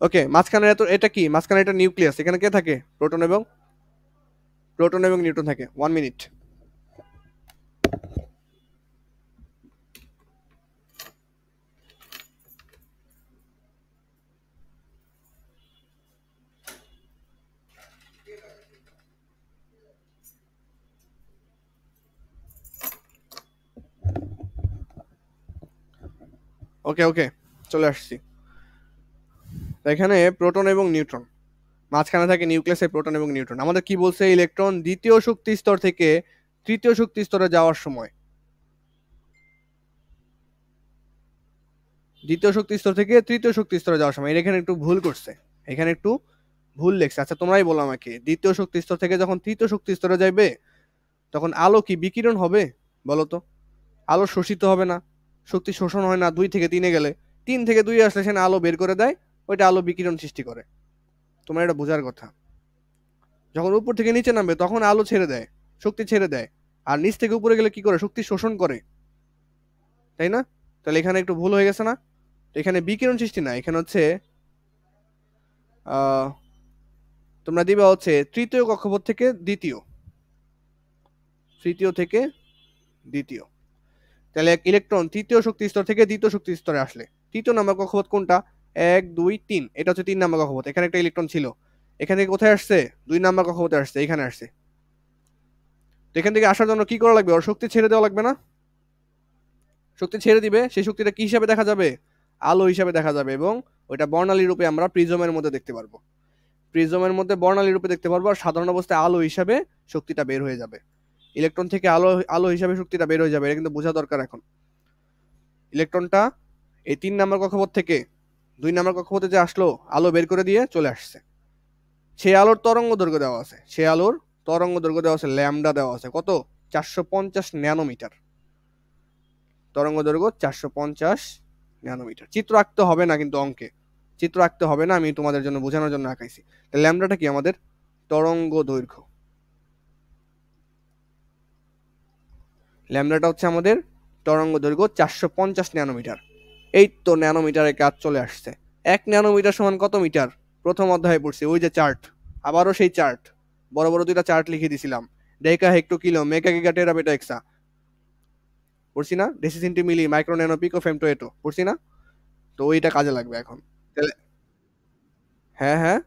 ওকে, মাঝখানে এত এটা কি? মাঝখানে এটা নিউক্লিয়াস। এখানে কে থাকে? প্রোটন এবং নিউট্রন থাকে। 1 মিনিট। ওকে ওকে, চলে আসছি। এখানে প্রোটন এবং নিউট্রন, মাঝখানে থাকে নিউক্লিয়াসে প্রোটন এবং নিউট্রন। আমাদের কি বলছে? ইলেকট্রন দ্বিতীয় শক্তি স্তর থেকে তৃতীয় শক্তি স্তরে যাওয়ার সময়, দ্বিতীয় শক্তি স্তর থেকে তৃতীয় শক্তি স্তরে যাওয়ার সময় এখানে একটু ভুল করছে, এখানে একটু ভুল লেখছে। আচ্ছা, তোমরাই বলো আমাকে, দ্বিতীয় শক্তি স্তর থেকে যখন তৃতীয় শক্তি স্তরে যাইবে তখন আলো কি বিকিরণ হবে? বলো তো। আলো শোষিত হবে না, শক্তি শোষণ হয় না 2 থেকে 3-এ গেলে। 3 থেকে 2 আসলে সেখানে আলো বের করে দেয়, ওইটা আলো বিকিরণ সৃষ্টি করে। তোমার এটা বোঝার কথা। যখন উপর থেকে নিচে নামবে তখন আলো ছেড়ে দেয়, শক্তি ছেড়ে দেয়। আর নিচ থেকে উপরে গেলে কি করে? শক্তি শোষণ করে, তাই না? তাহলে এখানে একটু ভুল হয়ে গেছে না? তো এখানে বিকিরণ সৃষ্টি না, এখানে হচ্ছে আহ তোমরা দিবা হচ্ছে তৃতীয় কক্ষপথ থেকে দ্বিতীয়, তৃতীয় থেকে দ্বিতীয়। তাহলে এক ইলেকট্রন তৃতীয় শক্তি স্তর থেকে দ্বিতীয় শক্তি স্তরে আসলে তৃতীয় নাম্বার কক্ষপথ কোনটা? 1 2 3, এটা হচ্ছে 3 নাম্বার কক্ষপথ। এখানে একটা ইলেকট্রন ছিল, এখান থেকে কোথায় আসছে? 2 নাম্বার কক্ষপথে আসছে, এখানে আসছে। তো এখান থেকে আসার জন্য কি করা লাগবে? ওর শক্তি ছেড়ে দেওয়া লাগবে না? শক্তি ছেড়ে দিবে, সেই শক্তিটা কি হিসাবে দেখা যাবে? আলো হিসাবে দেখা যাবে। এবং ওইটা বর্ণালী রূপে আমরা প্রিজমের মধ্যে দেখতে পারবো। প্রিজমের মধ্যে বর্ণালী রূপে দেখতে পারবো, আর সাধারণ অবস্থায় আলো হিসাবে শক্তিটা বের হয়ে যাবে। ইলেকট্রন থেকে আলো আলো হিসাবে শক্তিটা বের হয়ে যাবে, এটা কিন্তু বোঝা দরকার এখন। ইলেকট্রনটা এই 3 নাম্বার কক্ষপথ থেকে 2 নাম্বার কক্ষপথে যে আসলো, আলো বের করে দিয়ে চলে আসছে। সেই আলোর তরঙ্গ দৈর্ঘ্য দেওয়া আছে, সেই আলোর তরঙ্গ দৈর্ঘ্য দেওয়া আছে, ল্যামডা দেওয়া আছে কত? 450 ন্যানোমিটার। তরঙ্গ দৈর্ঘ্য 450 ন্যানোমিটার। চিত্র আঁকতে হবে না কিন্তু অঙ্কে, চিত্র আঁকতে হবে না, আমি তোমাদের জন্য বোঝানোর জন্য আঁকাইছি। ল্যামডাটা কি? আমাদের তরঙ্গ দৈর্ঘ্য। ল্যামডাটা হচ্ছে আমাদের তরঙ্গ দৈর্ঘ্য 450 ন্যানোমিটার। এই তো ন্যানোমিটারের কাজ চলে আসছে। 1 ন্যানোমিটার সমান কত মিটার? প্রথম অধ্যায়ে পড়ছি, ওই যে চার্ট, আবারও সেই চার্ট, বড় বড় দুইটা চার্ট লিখে দিছিলাম, deca hecto kilo mega giga tera beta exa, পড়ছি না? Deci centi milli micro nano pico femto atto, পড়ছি না? তো ওইটা কাজে লাগবে এখন। তাহলে হ্যাঁ হ্যাঁ,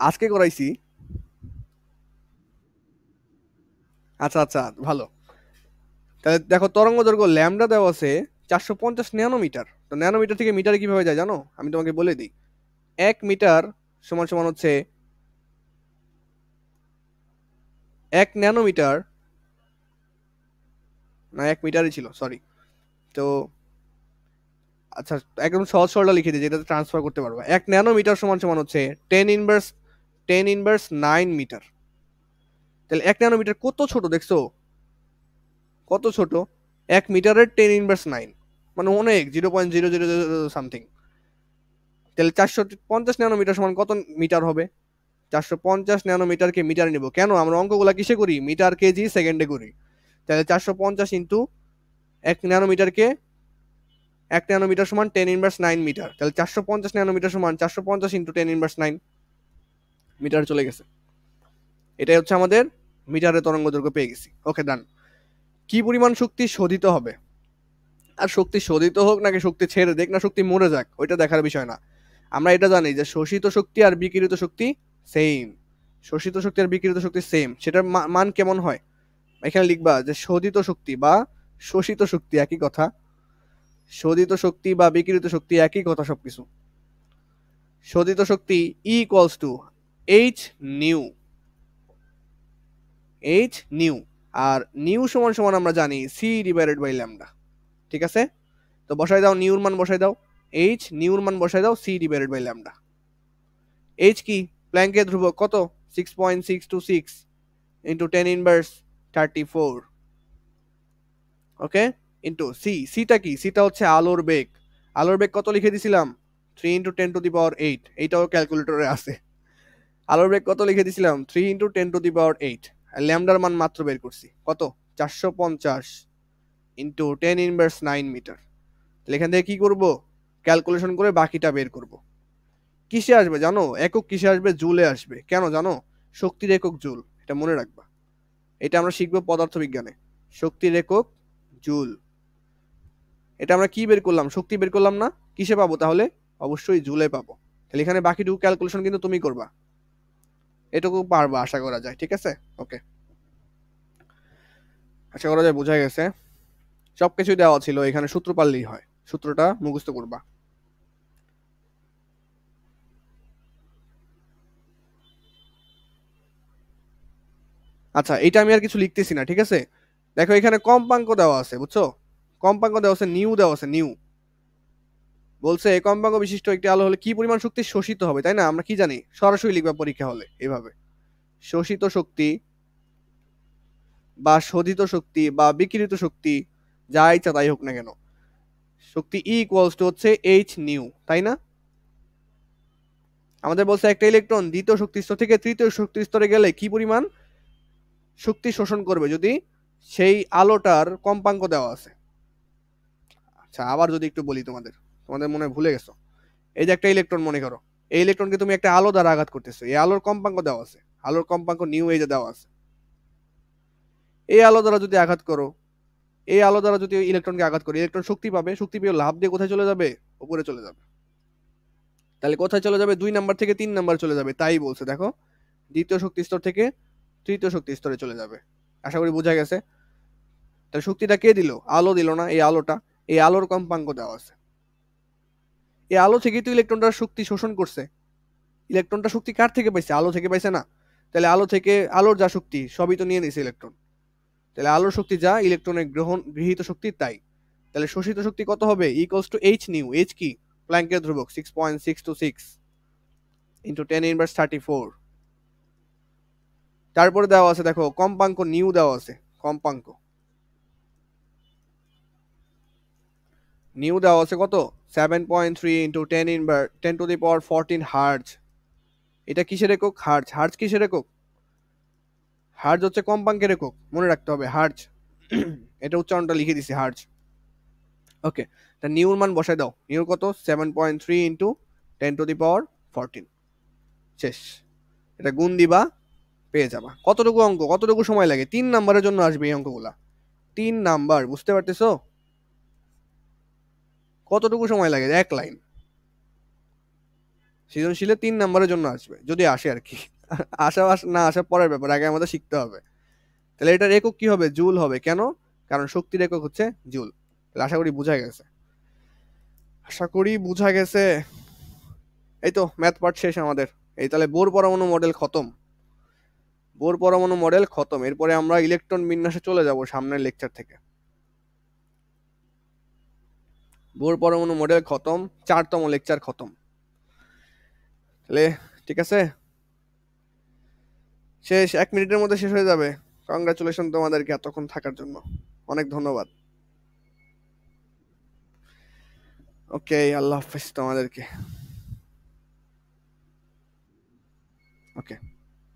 আজকে করাইছি। আচ্ছা আচ্ছা, ভালো। তাহলে দেখো তরঙ্গ দৈর্ঘ্য ল্যামডা দেওয়া আছে 450 ন্যানোমিটার। তো ন্যানোমিটার থেকে মিটারে কিভাবে যায় জানো? আমি তোমাকে বলে দিই। 1 মিটার সমান সমান হচ্ছে 1 ন্যানোমিটার, না 1 মিটারই ছিল, সরি। তো আচ্ছা, একদম সহজ সরলা লিখে দিই যেটাতে ট্রান্সফার করতে পারবো। 1 ন্যানোমিটার সমান সমান হচ্ছে 10 ইনভার্স 9 মিটার। তাহলে 1 ন্যানোমিটার কত ছোট দেখছো? কত ছোট? 1 মিটারের 10 ইনভার্স 9, মানে অনেক, 0.000 সামথিং। তাহলে 450 ন্যানোমিটার সমান কত মিটার হবে? 450 ন্যানোমিটারকে মিটারে নিব, কেন আমরা অঙ্কগুলা কিসে করি? মিটার কেজি সেকেন্ডে করি। তাহলে 450 ইন্টু 1 ন্যানোমিটারকে, 1 ন্যানোমিটার সমান 10 ইনভার্স 9 মিটার, তাহলে 450 ন্যানোমিটার সমান 450 ইন্টু 10 ইনভার্স 9 মিটার চলে গেছে। এটাই হচ্ছে আমাদের মিটারের তরঙ্গ দৈর্ঘ্য পেয়ে গেছি। ওকে, ডান। কি পরিমাণ শক্তি শোধিত হবে? আর শক্তি শোধিত হোক নাকি শক্তি ছেড়ে দেখ না শক্তি মরে যাক, ওইটা দেখার বিষয় না। আমরা এটা জানি যে শোষিত শক্তি আর বিকিরিত শক্তি সেম। শোষিত শক্তি আর বিকিরিত শক্তি সেম, সেটার মান কেমন হয়? এখানে লিখবা যে শোধিত শক্তি বা শোষিত শক্তি একই কথা, শোধিত শক্তি বা বিকিরিত শক্তি একই কথা সবকিছু। শোধিত শক্তি E equals to H nu, H nu. আর নিউ সমান সমান আমরা জানি সি ডিভাইডেড বাই ল্যামডা। ঠিক আছে, তো বসাই দাও নিউর মান, বসাই দাও এইচ নিউর মান, বসাই দাও C divided by lambda. H কি? প্ল্যাঙ্কের ধ্রুবক কত? 6.626 into 10 inverse 34, okay, into C. সিটা কি? সিটা হচ্ছে আলোর বেগ। আলোর বেগ কত লিখে দিছিলাম? 3 × 10⁸, এইটাও ক্যালকুলেটরে আছে। আলোর বেগ কত লিখে দিছিলাম? 3 × 10⁸। আর ল্যামডার মান মাত্র বের করছি কত? 450 ইন্টু 10 ইনভার্স 9 মিটার। তাহলে এখান থেকে কি করব? ক্যালকুলেশন করে বাকিটা বের করব। কিসে আসবে জানো? একক কিসে আসবে? জুলে আসবে। কেন জানো? শক্তির একক জুল, এটা মনে রাখবা। এটা আমরা শিখবো পদার্থবিজ্ঞানে। শক্তির একক জুল। এটা আমরা কি বের করলাম? শক্তি বের করলাম না? কিসে পাবো তাহলে? অবশ্যই জুলে পাবো। তাহলে এখানে বাকিটুকু ক্যালকুলেশন কিন্তু তুমি করবা, এটুকু পারবা আশা করা যায়। ঠিক আছে, ওকে, আশা করা যায় বোঝা গেছে। সবকিছুই দেওয়া ছিল, এখানে সূত্র পারলেই হয়, সূত্রটা মুখস্থ করবা। আচ্ছা, এটা আমি আর কিছু লিখতেছি না, ঠিক আছে। দেখো এখানে কম্পাঙ্ক দেওয়া আছে, বুঝছো? কম্পাঙ্ক দেওয়া আছে, নিউ দেওয়া আছে, নিউ বলছে কম্পাঙ্ক বিশিষ্ট একটি আলো হলে কি পরিমাণ শক্তি শোষিত হবে, তাই না? আমরা কি জানি? সরাসরি লিখবা পরীক্ষা হলে এইভাবে, শোষিত শক্তি বা শোধিত শক্তি বা বিকিরিত শক্তি, যা ইচ্ছা তাই হোক না কেন, শক্তি ই ইকুয়ালস টু হচ্ছে এইচ নিউ, তাই না? আমাদের বলছে একটা ইলেকট্রন দ্বিতীয় শক্তি স্তর থেকে তৃতীয় শক্তি স্তরে গেলে কি পরিমাণ শক্তি শোষণ করবে, যদি সেই আলোটার কম্পাঙ্ক দেওয়া আছে। আচ্ছা, আবার যদি একটু বলি তোমাদের, তোমাদের মনে হয় ভুলে গেছো। এই যে একটা ইলেকট্রন মনে করো, এই ইলেকট্রনকে তুমি একটা আলো দ্বারা আঘাত করতেছো, এই আলোর কম্পাঙ্ক দেওয়া আছে, আলোর কম্পাঙ্ক নিউ এই যে দেওয়া আছে। এই আলো দ্বারা যদি আঘাত করো, এই আলো দ্বারা যদি ইলেকট্রনকে আঘাত করে, ইলেকট্রন শক্তি পাবে, শক্তি পেয়ে লাভ দিয়ে কোথায় চলে যাবে? উপরে চলে যাবে। তাহলে কোথায় চলে যাবে? 2 নাম্বার থেকে 3 নাম্বার চলে যাবে, তাই বলছে দেখো, দ্বিতীয় শক্তি স্তর থেকে তৃতীয় শক্তি স্তরে চলে যাবে। আশা করি বোঝা গেছে। তাহলে শক্তিটা কে দিল? আলো দিল না? এই আলোটা, এই আলোর কম্পাঙ্ক দেওয়া আছে। এই আলো থেকেই তো ইলেকট্রনটা শক্তি শোষণ করছে। ইলেকট্রনটা শক্তি কার থেকে পাইছে? আলো থেকে পাইছে না? তাহলে আলো থেকে, আলোর যা শক্তি সবই তো নিয়ে নিছে ইলেকট্রন। তাহলে আলোর শক্তি যা, ইলেকট্রনের গৃহীত শক্তি তাই। তাহলে শোষিত শক্তি কত হবে? Equals to H nu. H কি? প্ল্যাঙ্কের ধ্রুবক 6.626 ইন্টু 10 ইনভার্স 34। তারপরে দেওয়া আছে দেখো কম্পাঙ্ক নিউ দেওয়া আছে, কম্পাঙ্ক নিউ দেওয়া আছে কত? 7.3 into 10 to the power 14 hertz. এটা কিসের একক? হার্জ। হার্জ কিসের একক? হার্জ হচ্ছে কম্পাঙ্কের একক, মনে রাখতে হবে হার্জ। এটা উচ্চারণটা লিখে দিছি, হার্জ। ওকে, তা নিউর মান বসাই দাও। নিউর কত? 7.3 ইন্টু 10⁻14। শেষ। এটা গুণ দিবা, পেয়ে যাবা। কতটুকু অঙ্ক, কতটুকু সময় লাগে? 3 নাম্বারের জন্য আসবে এই অঙ্কগুলা। 3 নাম্বার, বুঝতে পারতেছো কতটুকু সময় লাগে? 1 লাইন। সৃজনশীলে 3 নাম্বারের জন্য আসবে, যদি আসে আর কি। আসা না আসা পরের ব্যাপার, আগে আমাদের শিখতে হবে। তাহলে এটার একক কি হবে? জুল হবে। কেন? কারণ শক্তির একক হচ্ছে জুল। তাহলে আশা করি বুঝা গেছে। আশা করি বুঝা গেছে। এই তো ম্যাথ পার্ট শেষ আমাদের। এই তাহলে বোর পরমাণু মডেল খতম। বোর পরমাণু মডেল খতম। এরপরে আমরা ইলেকট্রন বিন্যাসে চলে যাব সামনের লেকচার থেকে। বোর পরমাণু মডেল খতম, 4তম লেকচার খতম। তাহলে ঠিক আছে, শেষ। 1 মিনিটের মধ্যে শেষ হয়ে যাবে। কংগ্রাচুলেশন তোমাদেরকে এতক্ষণ থাকার জন্য, অনেক ধন্যবাদ। ওকে, আল্লাহ হাফেজ তোমাদেরকে। ওকে।